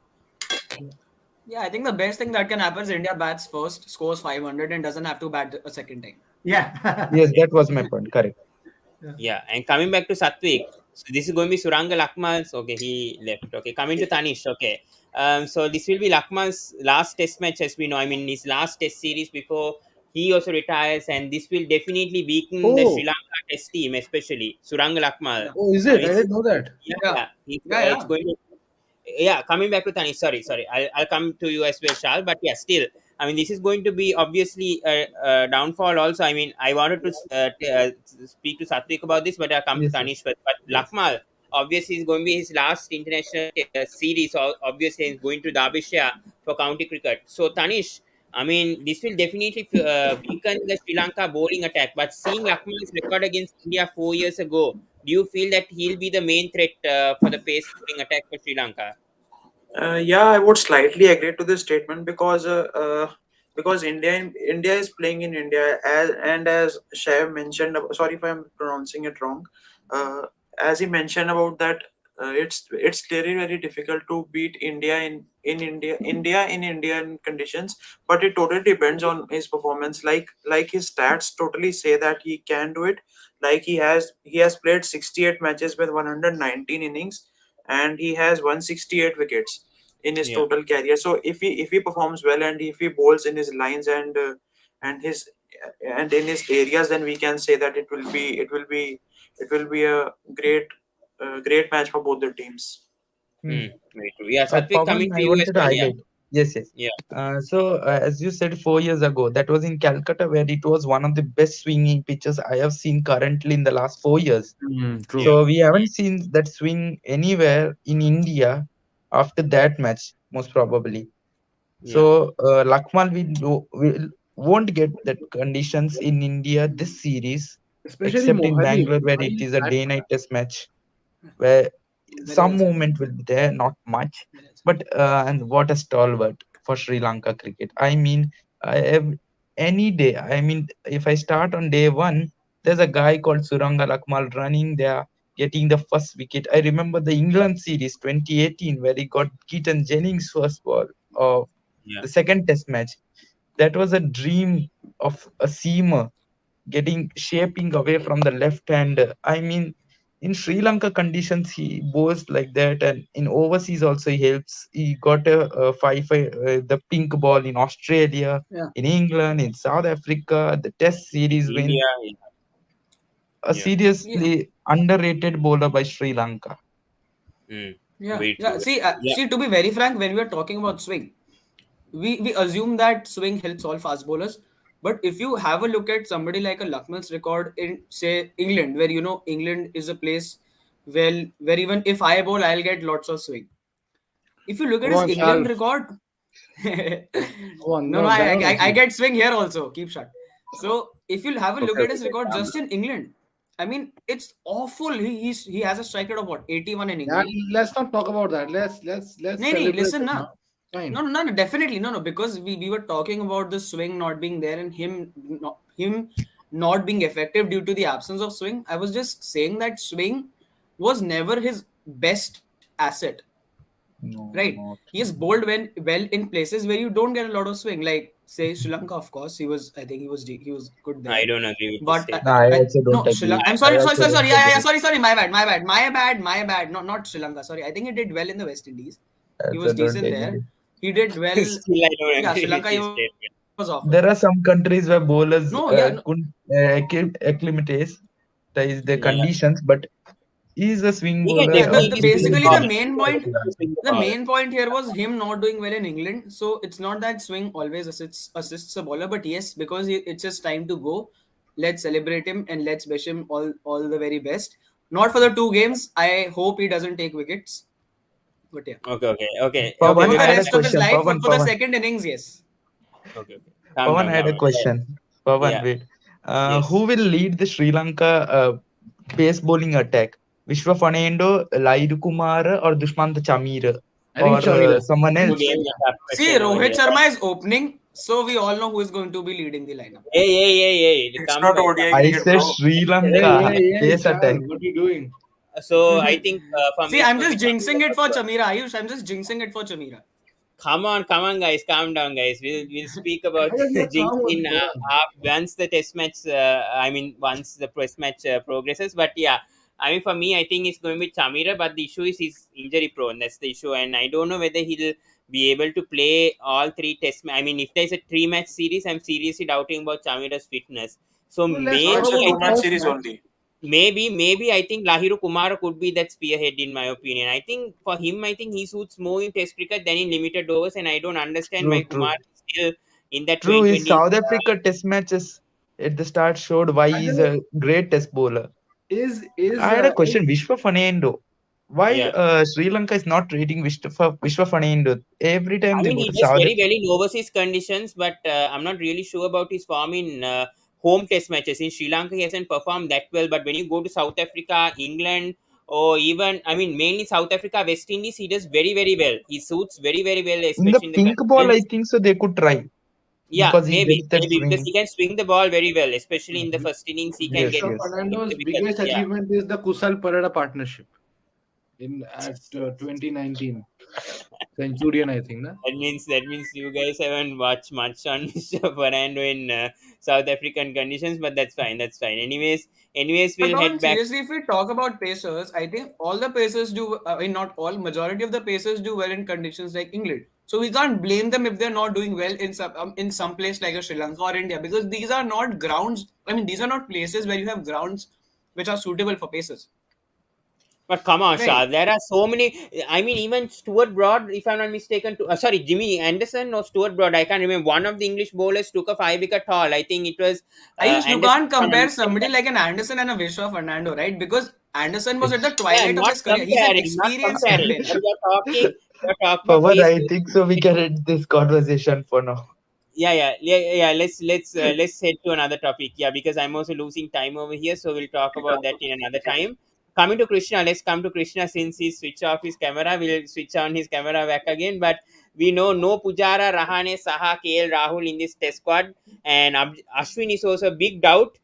Yeah, I think the best thing that can happen is India bats first, scores 500, and doesn't have to bat a second time.
yeah.
Yes, that was my point. Correct.
Yeah.
Yeah, and coming back to Satwik, so this is going to be Suranga Lakmal's. Okay, he left. Okay, coming to Tanish. Okay, so this will be Lakmal's last Test match, as we know. I mean, his last Test series before he also retires, and this will definitely weaken the Sri
Oh,
Lanka Test team, especially Suranga Lakmal.
Yeah,
oh, is
I
it?
mean,
I didn't know that.
yeah,
yeah,
yeah,
yeah,
it's
yeah.
going to. Yeah, coming back to Tani, sorry, I'll come to you as well, Shal, but yeah, still, I mean, this is going to be obviously a downfall also. I mean, I wanted to speak to Satvik about this, but I'll come to
Yes, yes,
Tanish first. But
yes.
Lakmal, obviously is going to be his last international series, or obviously he's going to Derbyshire for county cricket. So Tanish, I mean, this will definitely weaken the Sri Lanka bowling attack, but seeing Lakmal's record against India 4 years ago, do you feel that he'll be the main threat for the pace bowling attack for Sri Lanka?
Yeah, I would slightly agree to this statement because India is playing in India, as Shav mentioned. Sorry if I'm pronouncing it wrong. Uh, as he mentioned about that, it's very very difficult to beat India in Indian conditions. But it totally depends on his performance. Like his stats totally say that he can do it. Like he has played 68 matches with 119 innings, and he has 168 wickets in his
Yeah.
total career. So if he performs well, and if he bowls in his lines, and his and in his areas, then we can say that it will be a great match for both the teams.
Hmm.
Hmm. Very true. Yeah, Satvik,
Pawan,
coming to
I
you as
wanted to
well. Yeah.
highlight. Yes, yes.
Yeah.
As you said, 4 years ago, that was in Calcutta, where it was one of the best swinging pitches I have seen currently in the last 4 years.
Yeah.
True.
So we haven't seen that swing anywhere in India after that match, most probably.
Yeah.
So Lakmal we won't get that conditions in India this series,
Especially
except in
Mohali.
Bangalore, where it
Mohali is
is a
that
day-night
bad.
test match, where
Very well
some
said.
movement will be there, not much,
Very well said.
but and what a stalwart for Sri Lanka cricket. I mean, I have any day. I mean, if I start on day one, there's a guy called Suranga Lakmal running there, getting the first wicket. I remember the England series 2018 where he got Keaton Jennings' first ball of
Yeah.
the second Test match. That was a dream of a seamer getting shaping away from the left hand. I mean, in Sri Lanka conditions, he bowls like that, and in overseas also he helps. He got a the pink ball in Australia,
Yeah,
in England, in South Africa, the Test series win.
India.
A
Yeah.
yeah,
seriously underrated bowler by Sri Lanka.
Hmm.
yeah,
Very
yeah.
true. Yeah.
See, to be very frank, when we are talking about swing, we assume that swing helps all fast bowlers. But if you have a look at somebody like a Luckman's record in, say, England, where England is a place where even if I bowl, I'll get lots of swing. If you look at
Come
his
on, Shal.
England record,
Come on,
no,
no,
I,
that
I
was
I get swing here also. Keep shut. So if you'll have a look
Okay,
at
okay,
his
okay.
record
Calm
just in England, I mean it's awful. He has a strike rate of what, 81 in
yeah,
England.
let's not talk about that. Let's
No, no,
celebrate
listen,
it
na.
now. Fine.
No, definitely no, because we were talking about the swing not being there and him not being effective due to the absence of swing. I was just saying that swing was never his best asset,
No,
right?
not.
He has bowled well in places where you don't get a lot of swing, like say Sri Lanka. Of course, I think he was good
I
there.
don't agree with this
But
No,
statement.
I
I
also don't
no Sri
agree.
Lanka.
I,
I'm
I
sorry, sorry,
also
sorry,
don't
sorry. Yeah, yeah, yeah.
agree.
Sorry. My bad. Not Sri Lanka. Sorry. I think he did well in the West Indies.
I
He
also
was
don't
decent there.
agree.
He did well.
still, I don't
Yeah,
agree
Sri
with
Lanka, he
this
was
statement.
awful.
There are some countries where bowlers
No, yeah, no,
couldn't acclimatize the
Yeah.
conditions, but He's a swing
He can
bowler.
Yeah,
definitely
the
He's
swing the
basically
ball.
the
playing.
main
He can
point,
definitely swing the
the
ball.
main point here was him not doing well in England. So it's not that swing always assists a bowler, but yes, because it's just time to go. Let's celebrate him and let's wish him all the very best. Not for the 2 games. I hope he doesn't take wickets. But yeah,
Okay, okay, okay, okay.
Pawan,
for
We
the
I had
got
a
rest of his
question.
life,
Pawan,
for the
Pawan,
second innings, yes.
okay, okay. Calm
Pawan,
down,
I had
calm
a
down. Yeah.
question. Pawan,
Yeah.
wait.
Yes.
Who will lead the Sri Lanka pace bowling attack? Vishwa Fernando, Laidu Kumar, or Dushmant Chamir,
I think
or
it's Shamira.
someone
I think
Good
else?
it's
game,
Shamira.
a tough
See,
question over
Rohit
here.
Sharma is opening, so we all know who is going to be leading the lineup.
Hey, hey, hey, hey.
It's
Come,
not
come.
ODI
I
cricket,
said
bro.
Sri
Hey,
Lanka
hey, hey,
pace attack.
Charles, what are you doing?
So I think for me
See,
it's
I'm
going to
just
be
jinxing
Chamira
it
for
for
sure.
Chamira. Ayush, I'm just jinxing it for Chamira.
Come on, guys, calm down, guys. We'll speak about
Why don't you
Jinx
calm
in
on Pawan?
once the test match. I mean, once the press match progresses. But yeah, I mean, for me, I think it's going to be Chamira. But the issue is he's injury prone. That's the issue, and I don't know whether he'll be able to play all three test. I mean, if there's a 3 match series, I'm seriously doubting about Chamira's fitness. So
Well, let's
No,
talk
it's
maybe
a
about
I
the
two-match
think
first
series
match.
only.
maybe I think Lahiru Kumar could be that spearhead in my opinion. I think for him, I think he suits more in Test cricket than in limited overs, and I don't understand why
True,
Kumar
true.
is still in that
True, his
2020.
South Africa test matches at the start showed why
I don't
he's
know.
a great test bowler.
Is
I had a question, Vishwa Fernando. Why
Yeah,
Sri Lanka is not rating Vishwa Fernando? Every time
I
they
mean
go
he
to
does
South
very
Africa.
well in overseas conditions, but I'm not really sure about his form in home Test matches. In Sri Lanka, he hasn't performed that well, but when you go to South Africa, England, or even I mean mainly South Africa, West Indies, he does very well. He suits very well,
In the
especially in the
pink ball, I
conditions.
think so they could try
Yeah,
because he
maybe,
gets that
maybe because
swing.
he can swing the ball very well, especially in the first innings. He can
Yes,
get
Vishwa
yes.
Fernando's
the wickets.
biggest
Yeah,
achievement is the Kusal Parada partnership in at 2019 Centurion, I think, na?
that means you guys haven't watched much on Mr. Fernando in South African conditions, but that's fine. That's fine. Anyways,
But
we'll head
Pawan,
back.
seriously, if we talk about pacers, I think all the pacers do, I mean, not all, majority of the pacers do well in conditions like England. So we can't blame them if they're not doing well in some place like a Sri Lanka or India, because these are not grounds. I mean, these are not places where you have grounds which are suitable for pacers,
But come on, Shah.
right?
There are so many. I mean, even Stuart Broad, if I'm not mistaken, sorry, Jimmy Anderson or Stuart Broad, I can't remember. One of the English bowlers took a 5 wicket haul. I think it was
Ayush, you
Anderson,
can't
if I'm not
compare somebody
mistaken.
like an Anderson and a Vishwa Fernando, right? Because Anderson was at the
Yeah,
twilight of
not
his career. He's an
comparing, not
experienced
comparing.
captain.
But you're talking about
Pawan,
pace.
I think so we can end this conversation for now.
Yeah. Let's head to another topic. Yeah, because I'm also losing time over here, so we'll talk about that in another time. Coming to Krishna, let's come to Krishna. Since he switched off his camera, we'll switch on his camera back again. But we know no Pujara, Rahane, Saha, KL, Rahul in this test squad, and Ashwin is also a big doubt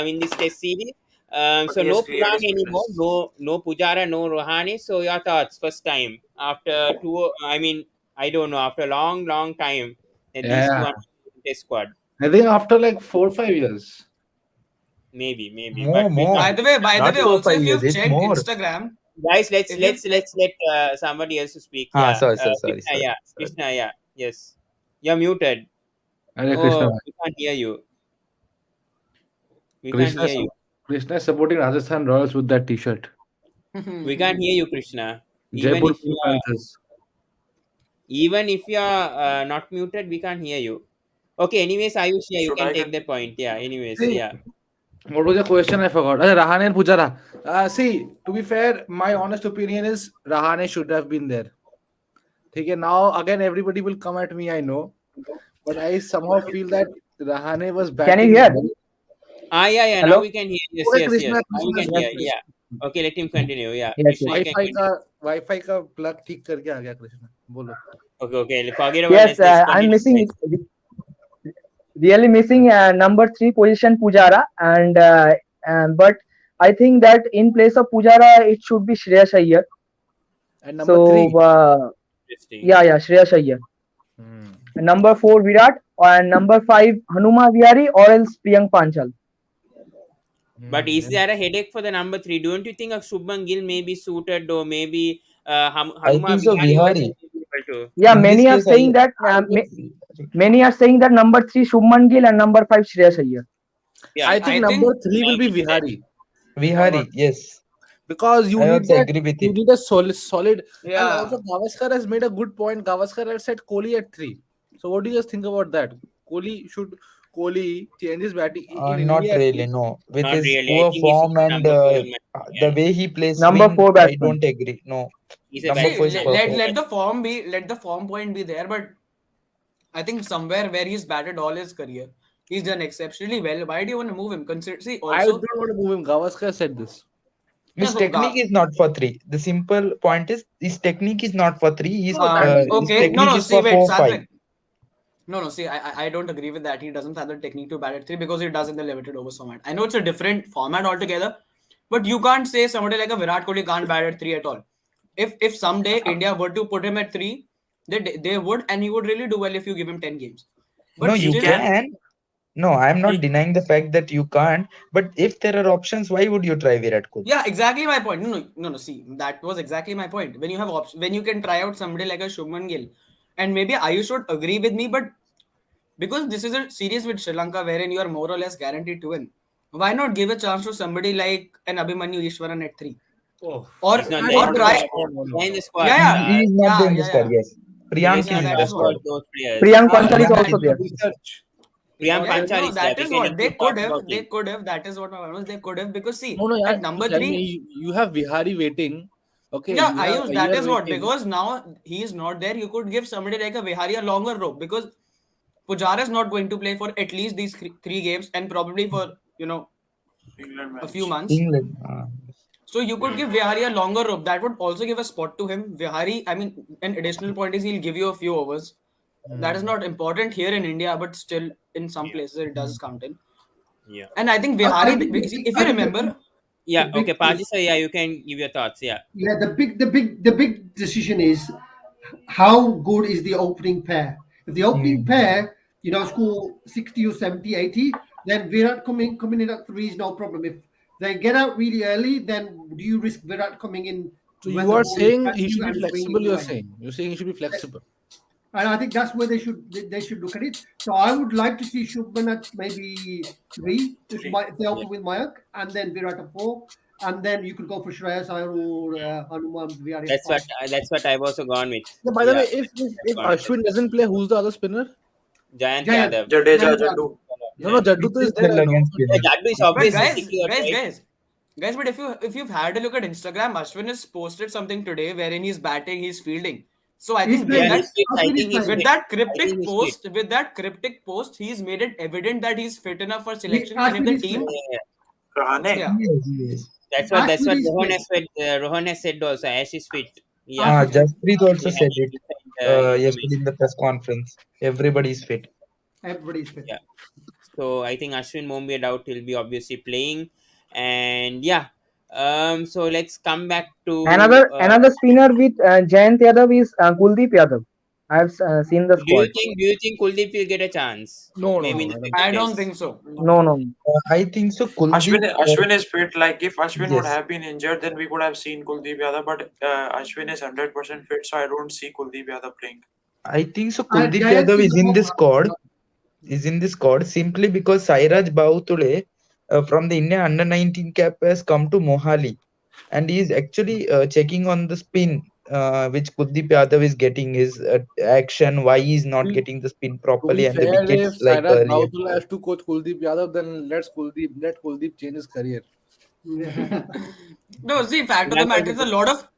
in this test series.
But
So
he has
no
cleared
Pujara
his
anymore,
fitness.
no Pujara, no Rohane. So your thoughts first time after two? I mean, I don't know, after a long time that these two
Yeah,
are in test squad.
I think after like 4 or 5 years.
Maybe, but
More,
we
more.
can't.
By the
Not
way,
for
also
five
if
years.
you've
It's
checked
more.
Instagram,
Guys, let's
if you've
let's let's let somebody else to speak.
Ah,
Yeah,
sorry, sorry,
Krishna.
sorry,
Yeah,
sorry.
Krishna. Yeah, yes. You're muted.
Hare Krishna.
Oh, we can't hear you. We can't
Krishna,
hear you.
Krishna is supporting Rajasthan Royals with that T-shirt.
We can't hear you, Krishna. Even
Jaipur
if
Blue
you are,
Panthers.
even if you are not muted, we can't hear you. Okay. Anyways, Ayush, yeah, you
Should
can
I
take the
continue?
point. Yeah. Anyways,
See,
yeah.
what was the question? I forgot. Rahane and Pujara. See, to be fair, my honest opinion is Rahane should have been there. Okay, now again everybody will come at me, I know, but I somehow feel that Rahane was
Can you
batting
hear?
well.
Yeah. Now
Hello?
we can hear. Yes,
Okay,
yes, yes.
Krishna,
Now we
Krishna,
can
Yes,
hear.
Krishna.
Yeah. Okay, let him continue. Yeah,
yes,
Krishna,
yes.
you can continue.
Wifi का plug ठीक करके आ गया कृष्णा बोलो
Okay. Forget about
Yes,
this. Let's
I'm
continue,
missing,
guys.
really missing number three position Pujara, but I think that in place of Pujara, it should be Shreyas Iyer.
and number
So,
3.
Interesting.
yeah, Shreyas Iyer.
Hmm.
Number four, Virat, and number five, Hanuma Vihari, or else Priyank Panchal.
But is
And
there a headache for the number three? Don't you think a Shubman Gill may be suited, or maybe
I
Hanuma
think so.
Vihari also
Vihari.
may be able to?
Yeah,
In this case, I guess Vihari.
many are saying that number three Shubman Gill and number five Shreyas Iyer.
Yeah,
I
see,
think
I
number
think
3 will be Vihari.
Vihari, yes.
because you
I
need
also
that.
agree with
You
it.
need a solid. And
Yeah.
also, Gavaskar has made a good point. Gavaskar had said Kohli at 3. So, what do you guys think about that? Kohli changes batting in
Not
India at
really,
3.
no. With
Not
his
really. I
poor
think he's
form
not
and
number 4 in my
the
opinion.
way he plays
Number
swing,
4
I
batsman.
don't agree. No,
He's a
number
See,
4 is
batsman.
let, let
perfect.
let the form be, let the form point be there, but I think somewhere where he's batted all his career, he's done exceptionally well. Why do you want to move him? Consider, see,
I don't
also,
want to move him. Gavaskar said this.
yeah,
His
so
technique is not for 3. The simple point is his technique is not for 3.
No, that is
His
okay, no,
technique
no,
is
see,
for
wait,
4-5.
Satvik. No, see, I don't agree with that. He doesn't have the technique to bat at 3 because he does in the limited overs format. I know it's a different format altogether, but you can't say somebody like a Virat Kohli can't bat at 3 at all. If someday India were to put him at 3, they would, and he would really do well if you give him 10 games.
No,
But
He
you
still,
can.
can. No, I'm not
He,
denying the fact that you can't. But if there are options, why would you try Virat Kohli?
yeah, exactly my point. No. See, that was exactly my point. When you have when you can try out somebody like a Shubman Gill, and maybe Ayush would agree with me, but because this is a series with Sri Lanka wherein you are more or less guaranteed to win, why not give a chance to somebody like an Abhimanyu Ishwaran at 3,
Oh,
or
he's not
I
there
or
in
think
the
try,
squad.
no.
He's in the squad.
yeah,
He is not there in the squad.
yeah.
Yes,
He
Priyank
doesn't
is
Yeah,
in
that
the
is
talk
what.
squad.
about those players.
Priyank
Yeah,
Panchal is
that
also
is
there.
Research.
Priyam
yeah.
Panchal
No,
is there.
that
We
is
can
what they
keep
could
talking
have.
about
They
him.
could have. That is what my point was. They could have because see,
No, yeah,
at number
tell me,
3,
you have Vihari waiting. Okay,
yeah,
you have
Ayush, that
Iyer
is what,
waiting.
because now he is not there. You could give somebody like a Vihari a longer rope because Pujara is not going to play for at least these 3 games and probably for
England
a few
match.
months.
England.
So you could give Vihari a longer rope. That would also give a spot to him. Vihari, I mean, an additional point is he'll give you a few overs. That is not important here in India, but still in some
Yeah.
places it does count in.
Yeah.
And I think
I
Vihari,
think
if you
I think
remember,
the
Yeah.
big
Okay, Pajisa, yeah, you can give your thoughts. Yeah.
yeah the big decision is how good is the opening pair. If the opening pair, score 60 or 70, 80, then Virat coming in at 3 is no problem. If they get out really early, then do you risk Virat coming in
So
when
you
the
are
ball is
saying
past
he
you
should be
and swinging
flexible. You're
away?
saying he should be flexible.
And I think that's where they should look at it. So I would like to see Shubman at maybe 3
Three.
if they
Yeah.
open with Mayak, and then Virat at 4, and then you could go for Shreyas Iyer or Hanuman Vihari at 5.
That's what I've also gone with.
Yeah, by the
Yeah.
way, if
I've gone with
Ashwin doesn't play, who's the other spinner?
Jayant
Jayant,
Yadav.
Jadeja,
Jayant
Jaddu.
Yadav.
No, no,
Yeah.
Jaddu is there. I know.
Against
Yeah,
spinner.
Jaddu is
but
obviously
guys,
secured, right?
but if you've had a look at Instagram, Ashwin has posted something today wherein he's batting, he's fielding. So I
He's
think with
Yeah,
playing.
he's
that
fit. I
Ashwin is
think he's
with
playing.
fit.
that
I think
cryptic
he's fit.
post, he's made it evident that he's fit enough for selection. And if
Ashwin
the
is
team,
fit.
Yeah.
Rahane.
yeah,
Yes, yes.
That's
Ashwin
what
is
Rohan
fit.
has said. Rohan has said also. Ash is fit. Yeah.
Ashwin is fit.
Jasprit also
Yeah.
said it
He said,
yesterday
information.
in the press conference. Everybody is fit.
Everybody is fit.
Yeah. So I think Ashwin won't be a doubt. He'll be obviously playing, and yeah. So let's come back to.
Another spinner with Jayant Yadav is Kuldeep Yadav. I have seen the squad.
Do you think Kuldeep will get a chance?
No, no,
Maybe in
no.
the
I don't.
I
second
don't
test.
think so.
No, no.
I think so. Kuldeep.
Ashwin is fit. Like if Ashwin would
Yes,
have been injured, then we could have seen Kuldeep Yadav. But Ashwin is 100% fit, so I don't see Kuldeep Yadav playing.
I think so. Kuldeep
Jayant
Yadav
is
is
the
in
more.
the squad. Is in the squad simply because Sairaj Bhautule from the India under 19 cap has come to Mohali, and he is actually checking on the spin which Kuldeep Yadav is getting his action, why he is not
To
getting the spin
be
properly and the
fair, if
wickets like
Sairaj
earlier.
Bhautula has to coach Kuldeep Yadav, then let Kuldeep change his career.
No, see, fact of the
Priyanka is
matter
a
is
good.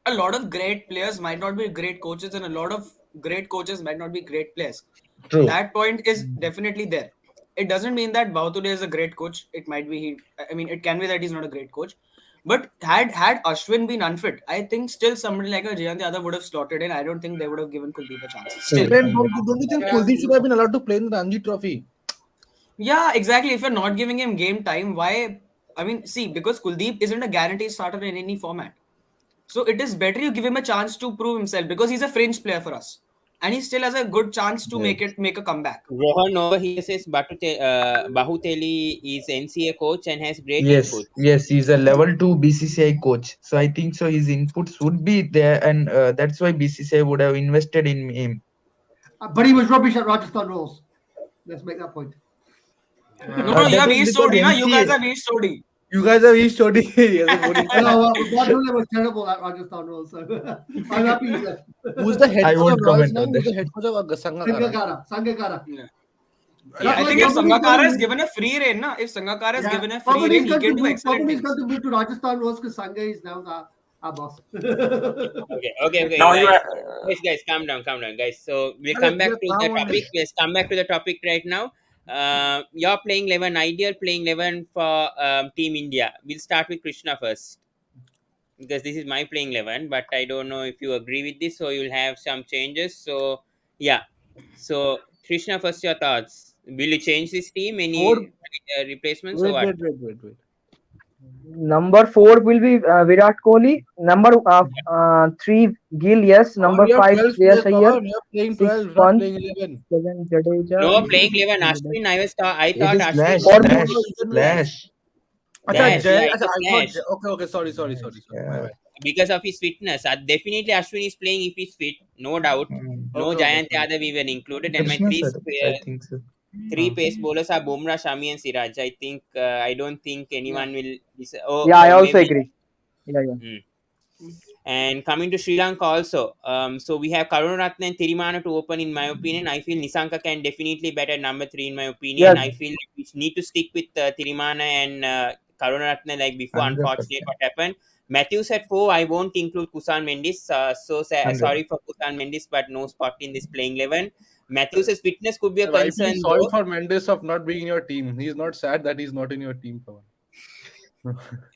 a lot of great players might not be great coaches, and a lot of great coaches might not be great players.
True.
That point is definitely there. It doesn't mean that Bhautule is a great coach. It might be I mean, it can be that he's not a great coach. But had Ashwin been unfit, I think still somebody like a Jayant Yadav would have slotted in. I don't think they would have given Kuldeep a chance.
True.
Still,
Then don't you think
Yeah.
Kuldeep should have been allowed to play in the Ranji Trophy?
yeah, exactly. If you're not giving him game time, why? I mean, see, because Kuldeep isn't a guaranteed starter in any format. So it is better you give him a chance to prove himself because he's a fringe player for us, and he still has a good chance to
Yes.
make a comeback.
Rohan over here says Bahuteli is NCA coach and has great
Yes,
input.
yes, he's a level 2 BCCI coach. So I think so his inputs would be there, and that's why BCCI would have invested in him.
But he was rubbish at Rajasthan Royals. Let's make that point.
No, you
That
have
was
East
because
Sodi, na? You guys
NCA.
have East Sodi.
You guys have each Tony as a bowling.
Bradley was terrible at Rajasthan also. I'm happy he left.
Who's the head
I
coach of
won't
Royals
comment
now?
on
Who's
that.
the head coach of Sangakkara?
Sangakkara.
Yeah.
Yeah,
I
That's
think
why
if
Pawan is
Sangakkara
going
is
to
given a free rein, na, if Sangakkara is
yeah,
given a free
Pawan
rein,
is
he
going
can
to
do
move.
excellent
Pawan is
things.
going to move to Rajasthan Royals because Sangha is now our boss.
Okay,
Now you
guys. Guys, calm down, guys. So we'll come back
They're
to the
calm only.
topic. Let's come back to the topic right now. You're playing 11, ideal playing 11 for Team India. We'll start with Krishna first because this is my playing 11, but I don't know if you agree with this, so you'll have some changes. So, yeah. So, Krishna, first, your thoughts. Will you change this team?
Four.
Any replacements or
Wait,
what?
wait.
Number 4 will be Virat Kohli. Number 3 Gill, yes.
Pawan,
Number
you have
5
12
Shreyas
players.
Iyer.
Pawan, you're playing
6
12, not
Pant.
playing 11.
7 Jadeja.
No,
8
playing 11. Ashwin, I
It
thought
is
Ashwin
Slash,
was
For
the
me,
Slash,
best.
Slash.
Acha,
Dash,
Jay,
yeah, it
acha,
is
I thought.
Dash.
Okay. Sorry. My
Yeah.
bad.
Because of his fitness. Definitely Ashwin is playing if he's fit, no doubt. No
Okay,
Jayant
sorry.
Yadav even included. And my
Krishna sir, I think so.
three pace bowlers are Bumrah, Shami, and Siraj. I think I don't think
Yeah.
anyone will.
yeah, I also
Maybe.
agree. Yeah.
Hmm. And coming to Sri Lanka also, so we have Karunaratne and Thirimana to open. In my opinion, I feel Nisanka can definitely bat at number 3. In my opinion,
Yes.
I feel we need to stick with Thirimana and Karunaratne like before.
100%.
Unfortunately, what happened? Matthews at 4. I won't include Kusan Mendis. Sorry
100.
for Kusan Mendis, but no spot in this playing 11. Matthews' fitness could be a
I feel
concern
sorry
though.
for Mendes of not being in your team. He's not sad that he's not in your team, Pawan.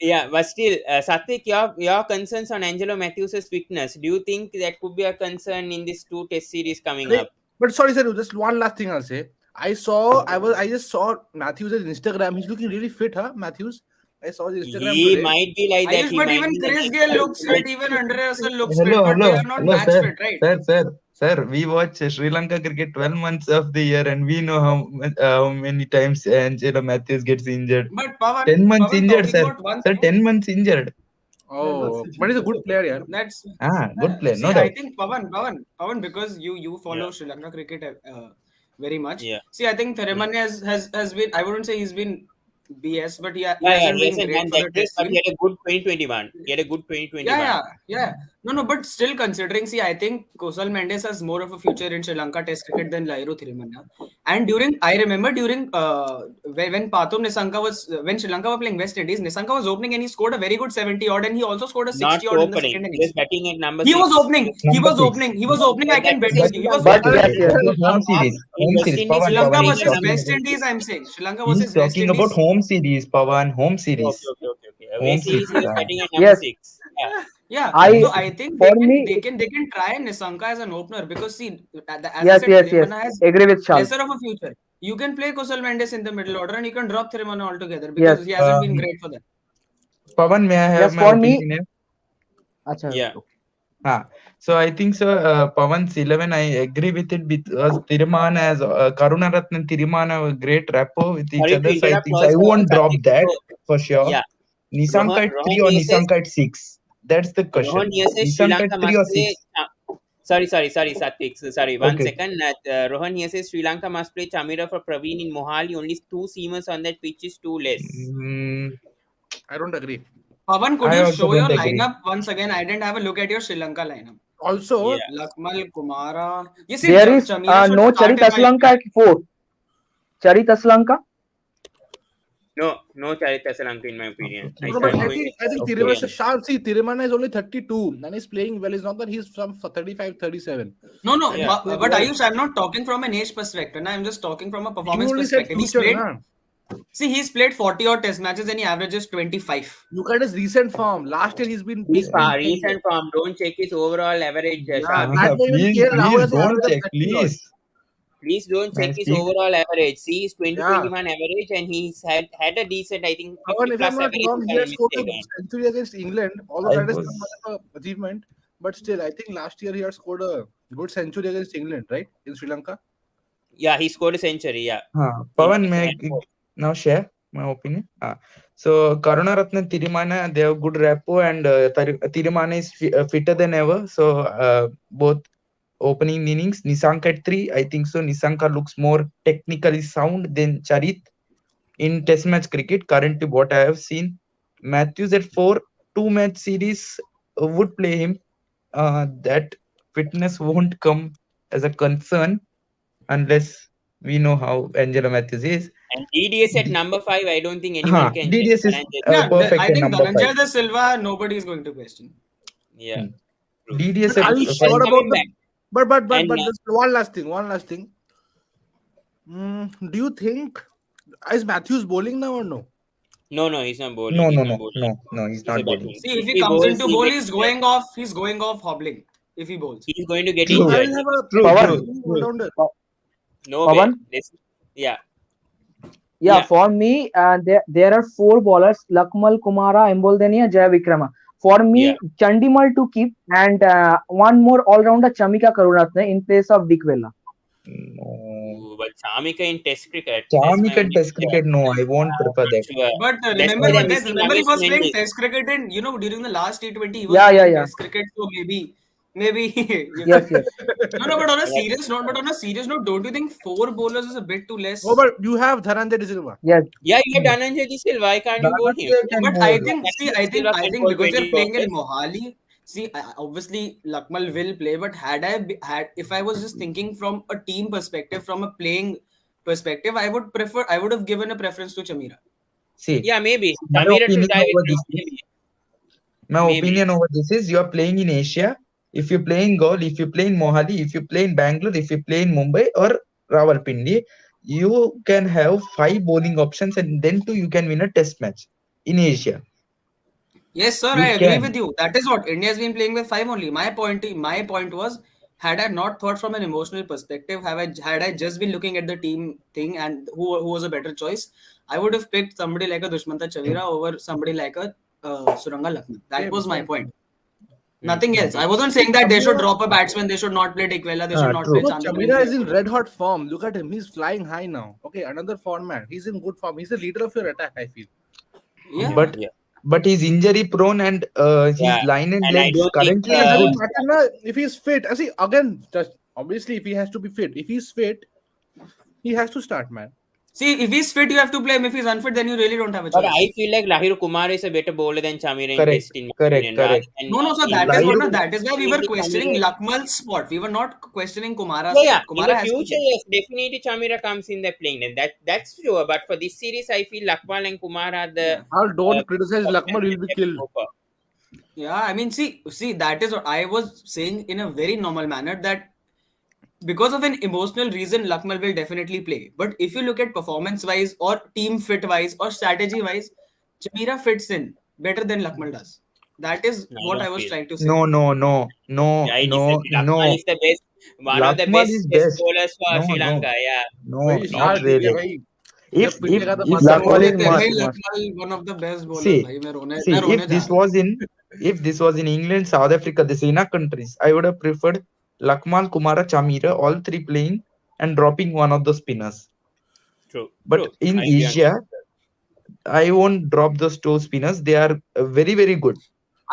Yeah, but still, Satvik, your concerns on Angelo Matthews' fitness. Do you think that could be a concern in this 2 Test series coming up?
But sorry, sir, just one last thing I'll say. I just saw Matthews' Instagram. He's looking really fit, huh, Matthews? I saw his Instagram
He
today.
might be like that.
Ayush,
He
but
might
even
be
Chris
like
Gayle
that.
looks fit, even Andre Russell looks fit,
Hello,
but they
hello,
are not
hello,
match
sir.
fit, right?
Sir, we watch Sri Lanka cricket 12 months of the year and we know how many times Angelo Matthews gets injured.
But Pawan,
10 months
Pawan
injured,
talking
sir.
about one
Sir,
thing,
10 months injured.
Oh, but he's a good player, yeah.
that's
Good player,
see,
no
I
doubt.
think Pawan, because you follow
Yeah.
Sri Lanka cricket very much.
Yeah.
See, I think Therimanne has been. I wouldn't say he's been BS, but he
Yeah,
hasn't
he
been
hasn't
great
done
for
that
the
great,
Test
but he
team.
had a good 2021. He had a good 2021.
Yeah. No, but still considering, see, I think Kosal Mendes has more of a future in Sri Lanka Test cricket than Lairu Thirimanne. And I remember during when when Sri Lanka were playing West Indies, Nisanka was opening and he scored a very good 70 odd, and he also scored a
Not
60 odd in the
opening.
second
He
innings.
was batting at number
He
6.
was opening. He
Number
was
6.
opening. He was opening. I can
That
bet
was
with
But
you. He was
But
opening.
yes, yes.
this is home series.
In
Home
West
series.
Indies,
Pawan,
Sri
he was
Lanka
Pawan is
batting at
versus
number
talking
West
6.
about.
Indies, I'm saying. Sri Lanka
He's
versus West
talking about
Indies.
home series, Pawan. Home series.
Okay.
Home
West Indies,
series.
he was batting at number
Yes.
6. Yeah.
Yeah,
I
so I think
for me,
they can try Nisanka as an opener because see, as I
yes,
said,
yes.
Thirimanne has
Agree with Charles.
lesser of a future. You can play Kusal Mendes in the middle order and you can drop Thirimanne altogether
Yes.
because he hasn't been great for that.
Pawan, may I have
Yes,
my
for me.
opinion here?
Acha,
Yeah.
So I think so. Pawan's 11, I agree with it because Tiriman as Karunaratne and Tiriman have a great rapport with each
Sorry to
other. So I
interrupt
think so. I
also,
won't drop
Satvik.
that
So,
for sure.
yeah.
Nisanka at 3 or
Rohan says
Nisanka at 6? That's the
Rohan
question.
here says Sri
Nisanka
Lanka
at 3
must
or
play.
6?
Sorry, Satvik. Sorry, one
Okay.
second. Rohan here says Sri Lanka must play Chamira for Praveen in Mohali. Only 2 seamers on that pitch is too less.
I don't agree.
Pawan, could
I
you
also
show your
don't agree.
lineup once again? I didn't have a look at your Sri Lanka lineup.
Also,
Yeah.
Lakmal, Kumara. You see,
There is
Chamira should
no
start
Charit
in my
Aslanka at 4. Charit Aslanka.
No Charita Salanka in my opinion. I
no, but
started
I
going
think
with
Thirimanne
Korean.
sharp. See, Thirimanne is only 32 and he's playing well. It's not that he's from 35, 37.
No,
Yeah.
but Ayush, I'm not talking from an age perspective. No, I'm just talking from a
You
performance
only said
perspective.
future, na.
He's played 40 odd Test matches and he averages 25.
Look at his recent form. Last year he's been playing
Recent form. Don't check his overall average,
Yeah,
Shami.
that way even
Please,
KL Rahul has an
don't
average of
check.
30 odd.
Please.
Please don't check
I
his
speak.
overall average. See his
Yeah.
2021 average, and he's had a decent, I think,
Pawan,
50
if
plus
I'm not
average.
wrong,
If
he
I'm
had scored a
mistaken.
century against England. Although
I
that is not
was.
much of an achievement, but still, I think last year he had scored a good century against England, right? In Sri Lanka.
Yeah, he scored a century. Yeah.
Pawan, may I now share my opinion? So Karunaratne Thirimana, they have good rapport and Thirimana is fitter than ever. So both opening innings, Nisanka at 3, I think so. Nisanka looks more technically sound than Charit in Test match cricket. Currently, what I have seen, Matthews at 4 2-match series would play him. That fitness won't come as a concern unless we know how Angelo Matthews is.
And DDS at number 5, I don't think anyone
Huh,
can
DDS is
challenge
Yeah,
perfect
I
at
think
number 5.
Dhananjay De Silva, nobody is going to question.
Yeah,
Hmm.
true.
DDS
But
at
are you
Tanish is
sure
5.
about
coming
the?
back.
But
And
just one last thing. Do you think is Matthews bowling now or no?
no, he's not bowling.
No,
He's
no,
not
no,
bowling.
no, no, he's
He's a
not bowling.
batting.
See, if
If
he
he
comes
bowls,
into
he'll
bowl,
get
he's
injured.
going off. He's going off hobbling if he bowls.
He's going to get
True,
I
injured.
will have a
true,
Pawan,
true,
all
true.
rounder.
No way.
Pawan.
Yeah,
Yeah,
yeah,
for me, there are four bowlers: Lakmal, Kumara, Emboldenia, Jaya Vikrama. For
yeah.
me, Chandimal to keep, and one more all-rounder, Chamika Karunaratne, in place of Dick Vella.
No.
Ooh, but Chamika in Test cricket, that's my
Charmik and
only
Test
fear.
cricket, no, I won't
I'm
prefer
not
that.
sure.
But
That's
remember,
why they're
but guys,
missing
remember he
Nagesh
was playing
Mendis.
Test cricket, and during the last T20, he was
Yeah, yeah,
playing
yeah.
Test cricket, so maybe
Yes, yes.
no, but on a
Yeah.
serious note, don't you think four bowlers is a bit too less?
Oh, but you have Dhananjay De Silva.
Yes.
Yeah, you have Dhananjay De Silva. Why can't you bowl him?
Dhananjay can
But
bowl.
I
Yeah,
think, see,
Dhananjay De Silva
I
can
think
bowl
because we
20
are playing in
overs.
Mohali, see, obviously Lakmal will play, but if I was just thinking from a team perspective, from a playing perspective, I would have given a preference to Chamira.
See,
Yeah, maybe.
my
Chamira to
opinion
tie with
over this
Ross,
is
maybe.
my
Maybe.
opinion over this is you are playing in Asia. If you play in Gaul, if you play in Mohali, if you play in Bangalore, if you play in Mumbai or Rawalpindi, you can have 5 bowling options and then too you can win a test match in Asia.
Yes, sir, I
You
agree with
can.
you. That is what India has been playing with five only. My point was, had I not thought from an emotional perspective, had I just been looking at the team thing and who was a better choice, I would have picked somebody like a Dushmanta Chavira over somebody like a Suranga Lucknow. That was my point. Nothing else. I wasn't saying that they should drop a batsman, they should not play Dikwela, they should not play
True.
No,
Chandimal.
Chamira is in red hot form. Look at him. He's flying high now. Okay, another format. He's in good form. He's the leader of your attack, I feel.
Yeah.
But
Yeah.
but he's injury prone and
Yeah.
his line and
And I
legs
don't think
currently
It
is
doesn't
good.
matter na, if he's fit. I see again, just obviously if he has to be fit. If he's fit, he has to start, man.
See, if he's fit, you have to play him. If he's unfit, then you really don't have a
But
choice.
I feel like Lahir Kumar is a better bowler than Chamira in
Correct,
Test, in my
correct,
opinion, rather
correct.
than
No, sir,
in
Lahiru,
that is why we were
definitely
questioning
Chamira.
Lakmal's spot. We were not questioning Kumara's
Yeah,
spot.
in
Kumara
the
has to
future,
play.
yes, definitely Chamira comes in the playing name. That's sure. But for this series, I feel Lakmal and Kumar are the
Yeah.
I'll don't criticize Lakmal,
substantive
he'll be
depth
killed.
go for.
Yeah, I mean, see, that is what I was saying in a very normal manner that because of an emotional reason, Lakmal will definitely play. But if you look at performance wise or team fit wise or strategy wise, Chamira fits in better than Lakmal does. That is
No, I
what I
don't
was
feel.
trying to say.
no, no, no, no,
I
no,
disagree. Lakmal
no.
is the best, one of the
Lakmal
best
is
test
best.
bowlers for
No,
Sri
no,
Lanka. Yeah,
no,
भाई
not
start हो गया
really.
भाई जब
If if
पिटेगा तो
if
बंद कर
Lakmal
suppose
is
Rohit,
must,
भाई
must.
Lakmal, one of the best bowlers.
see
भाई मैं
see
रोने
if
जा
this
रहा हूँ.
was in if this was in England, South Africa, the Sena countries, I would have preferred Lakmal, Kumara, Chamira, all three playing and dropping one of the spinners.
true,
But
true.
in
I agree on
Asia, I won't drop those two spinners. They are very very good.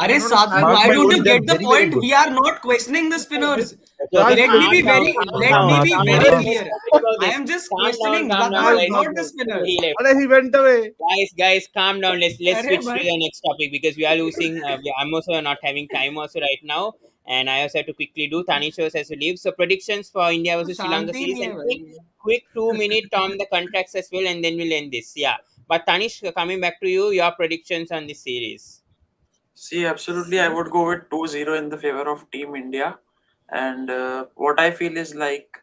Arey
I'm not a
Satvik,
fan
Mark
of
why
my
don't
spinners.
words,
you
they are
get the
very very
point?
good.
We are not questioning the spinners.
Okay,
So I'll
okay,
Let
play
me be
calm down,
very,
calm
let
down,
me
Mark
be
my
calm
very
down.
words.
Let's
clear.
forget about
I
this.
am just
Calm down,
questioning
calm down,
Bye,
Lakmal,
guys.
bye,
not the
bye.
spinners.
He left.
अरे he went away.
Guys, calm down. Let's
Arey
switch to
bhai.
the next topic because we are losing. I'm also not having time also right now, and I also have to quickly do. Tanish also has to leave. So predictions for India versus Sri Lanka
Shanti
series
nahi
and
hai bhai.
quick 2 minute on the contracts as well, and then we'll end this. Yeah, but Tanish, coming back to you, your predictions on this series.
See, absolutely, I would go with 2-0 in the favor of Team India. And what I feel is like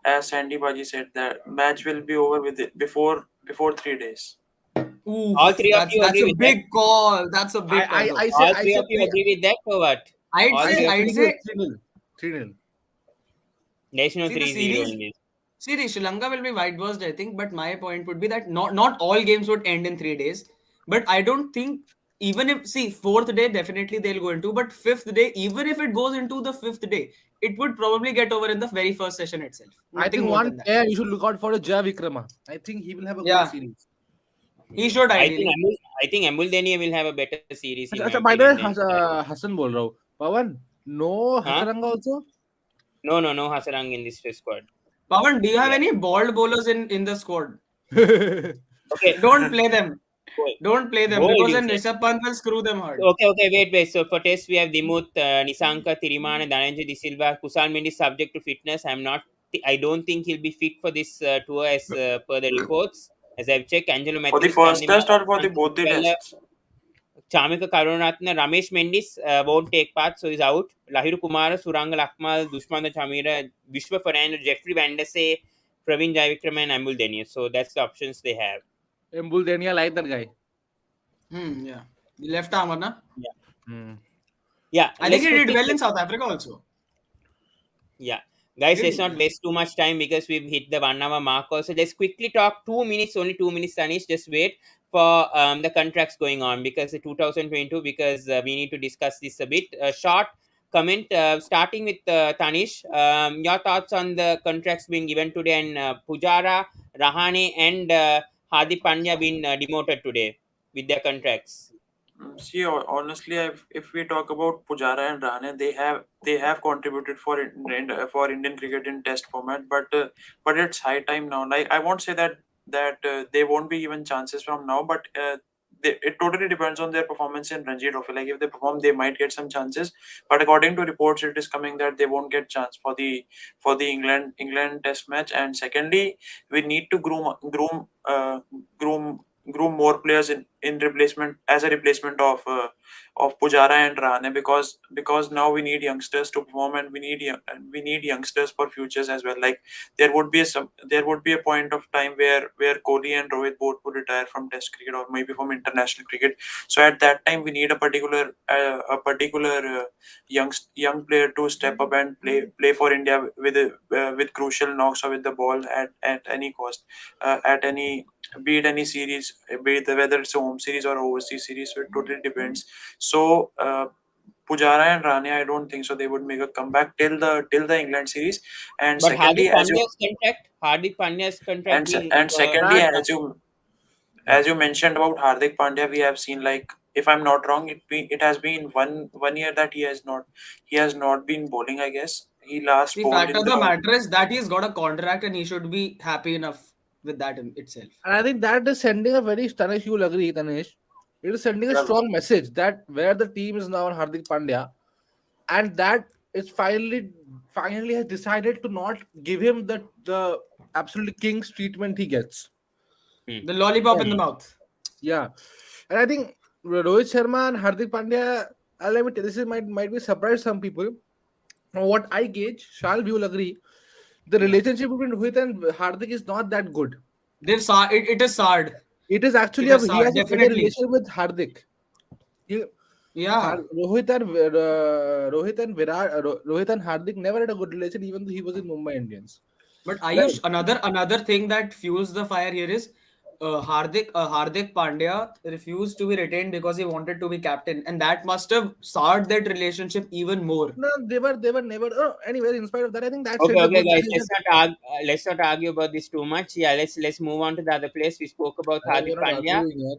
as Sandy Baji said, that match will be over with it before 3 days.
All
Oof,
three of you
that's
agree
a
with that?
big call. That's a big call though.
All
I
three
say
of you agree with that or what? All three of
I'd
you?
say
3-0. 3-0.
There's no
see the
3-0
series.
in this.
See, the Sri Lanka will be whitewashed, I think, but my point would be that not all games would end in 3 days. But I don't think even if fourth day definitely they'll go into, but fifth day, even if it goes into the fifth day, it would probably get over in the very first session itself.
I
Nothing
think
more
one
than that.
player you should look out for is Jaya Vikrama. I think he will have a good
Yeah,
series.
he should
I think
ideally.
Amul Denia will have a better series in
अच्छा
my
अच्छा by the way
opinion than
Hassan बोल रहा हूँ Pawan no
huh?
Hasaranga also
No Hasarang in this squad.
Pawan, do you have
Yeah.
any bald bowlers in the squad?
Okay.
Don't play them.
Bold.
Don't play them
Bold,
because
you
then
said.
Rishabh Pant will screw them hard.
Okay, wait. So for Test, we have Dimuth, Nisanka, Tirimana, Dhananjay De Silva, Kusal Mendy subject to fitness. I don't think he'll be fit for this tour as per the reports. As I've checked, Angelo
For the
Matthews,
first
Chandimal,
test or for the
Shanti
both the
Pereira,
tests?
Chamika Karunaratne, Ramesh Mendis won't take part, so he's out. Lahiru Kumara, Suranga Lakmal, Dushmanta Chamira, Vishwa Fernando, Jeffrey Vandese, Praveen Jaivikram, and Ambul Denius. So that's the options they have.
Embul Denia like that guy.
Yeah. The left armer, na?
Yeah.
Hmm.
Yeah.
I think
Let's
he did
quickly.
well in South Africa also.
Yeah. Guys,
Did
let's
he?
not waste too much time because we've hit the 1 hour mark. Also, let's quickly talk 2 minutes, only 2 minutes, Tanish. Just wait for the contracts going on because the 2022, because we need to discuss this a bit. Short comment starting with Tanish. Your thoughts on the contracts being given today and Pujara, Rahane, and Hardik Pandya being demoted today with their contracts.
See, honestly, if we talk about Pujara and Rahane, they have contributed for Indian cricket in Test format, but it's high time now. Like, I won't say that they won't be given chances from now, but it totally depends on their performance in Ranji Trophy. Like, if they perform, they might get some chances, but according to reports, it is coming that they won't get chance for the England Test match. And secondly, we need to groom more players in replacement as a replacement of Pujara and Rahane, because now we need youngsters to perform, and we need youngsters for futures as well. Like, there would be a point of time where Kohli and Rohit both would retire from Test cricket or maybe from international cricket. So at that time, we need a particular young player to step up and play for India with crucial knocks or with the ball at any cost, at any, be it any series, be it whether it's a home series or overseas series. So it totally depends. So Pujara and Rane, I don't think so they would make a comeback till the England series. And
But
secondly,
Hardik Pandya's contract
and se-
being
and secondly,
That
as you mentioned about Hardik Pandya, we have seen, like, if I'm not wrong, it has been one year that he has not been bowling. I guess he last
The
bowled
fact
in
of the
the
matter is that he's got a contract and he should be happy enough with that in itself.
And I think that is sending a very Tanish, you will agree, Tanish. It is sending a strong message that where the team is now on Hardik Pandya, and that is finally has decided to not give him the absolute king's treatment he gets.
The lollipop in the mouth.
Yeah, and I think Rohit Sharma and Hardik Pandya. Let me tell you, this is might be surprise some people. From what I gauge, Shal, you will agree, the relationship between Rohit and Hardik is not that good.
It is sad.
It is actually
It is
he
sad,
has a better
definitely.
relation with Hardik. He,
Yeah.
Rohit and Virat, Rohit and Hardik never had a good relation, even though he was in Mumbai Indians.
But
Right?
Ayush, another thing that fuels the fire here is Hardik Pandya refused to be retained because he wanted to be captain, and that must have soured that relationship even more.
No, they were never. Oh, anyway, in spite of that, I think that
Okay,
sends a good
guys.
message
Let's
that
not let's not argue about this too much. Yeah, let's move on to the other place. We spoke about
we're
Hardik
not
Pandya.
arguing here.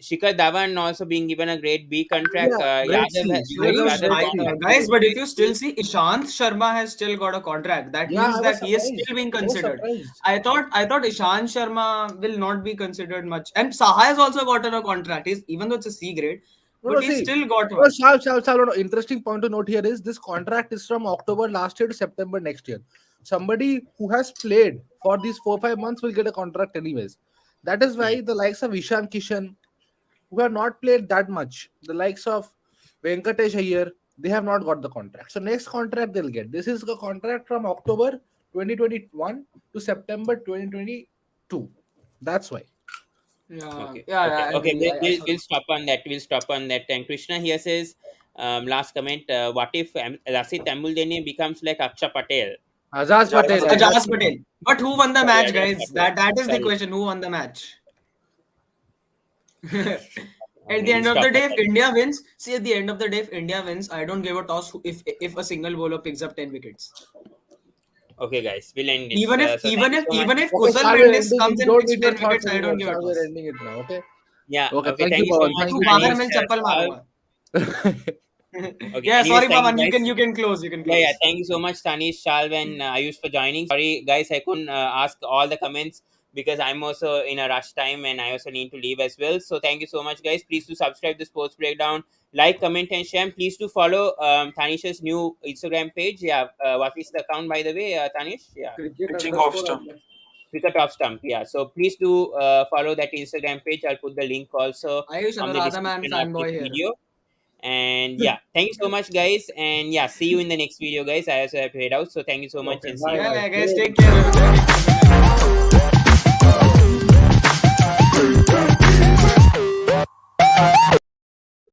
Shikhar Dhawan also being given a great B contract.
Yeah, great C.
Yuvraj
Shikhar Dhawan,
Ayush,
Yadav
great
got
C.
guys,
activated.
but if you still see, Ishant Sharma has still got a contract. That
Yeah,
means
I was
that he is
surprised.
still being
I was
considered.
surprised.
I thought Ishant Sharma will not be considered much. And Saha has also gotten a contract. Even though it's a C grade,
No,
but he's
see.
still got
No,
one.
Shal, no. Interesting point to note here is this contract is from October last year to September next year. Somebody who has played for these 4-5 months will get a contract anyways. That is why the likes of Ishan Kishan, who have not played that much, the likes of Venkatesh Iyer, they have not got the contract. So next contract they'll get. This is a contract from October 2021 to September 2022. That's why.
Yeah,
Okay,
yeah, I
okay.
agree. I saw
We'll
that.
stop on that. We'll stop on that. And Krishna here says, last comment. What if Rasit Ambuldeni becomes like Aksha Patel?
Azaz Patel.
Patel.
Azaz
Ajaz
Patel.
Patel. But who won the
Sorry,
match,
Ajaz
guys?
Patel.
That is the
Sorry.
question. Who won the match? At
Okay,
the
we'll
end of
stop
the
on
day, if
that.
India wins, see at the end of the day, if India wins, I don't give a toss if a single bowler picks up 10 wickets.
Okay, guys, we'll end this.
Even if
So thank you so much.
Okay,
Kusal
Shal, we're
Mendes
ending it.
comes
You
and
don't
picks
need your
10
thoughts
wickets, I don't
anymore.
give a
Shal, we're
toss.
ending it now. Okay.
Yeah.
Okay.
Okay.
Thank
Thank
you,
you so
Pawan.
much,
Thank
तू
you,
बाहर
Manish.
मैं
Tanish.
चप्पल
Shal.
मारूंगा.
Okay.
Yeah,
Anyways,
sorry,
thank you,
Pawan.
guys.
You can close. You can
Yeah,
close.
thank you so much, Tanish, Shalv, and Ayush for joining. Sorry, guys, I couldn't ask all the comments. because I'm also in a rush time and I also need to leave as well. So thank you so much, guys. Please do subscribe to Sports Breakdown, like, comment, and share. And please do follow Tanish's new Instagram page. Yeah, what is the account, by the way, Tanish? Yeah,
Pitching off stump.
Cricket Off Stump. Yeah, so please do follow that Instagram page. I'll put the link also
Ayush,
on
I'm a
the
Radha Man
description of this
fanboy here.
video. And yeah, thank you so much, guys. And yeah, see you in the next video, guys. I also have to head out. So thank you so much
Okay,
and see
bye,
you.
Yeah,
bye.
guys, take care.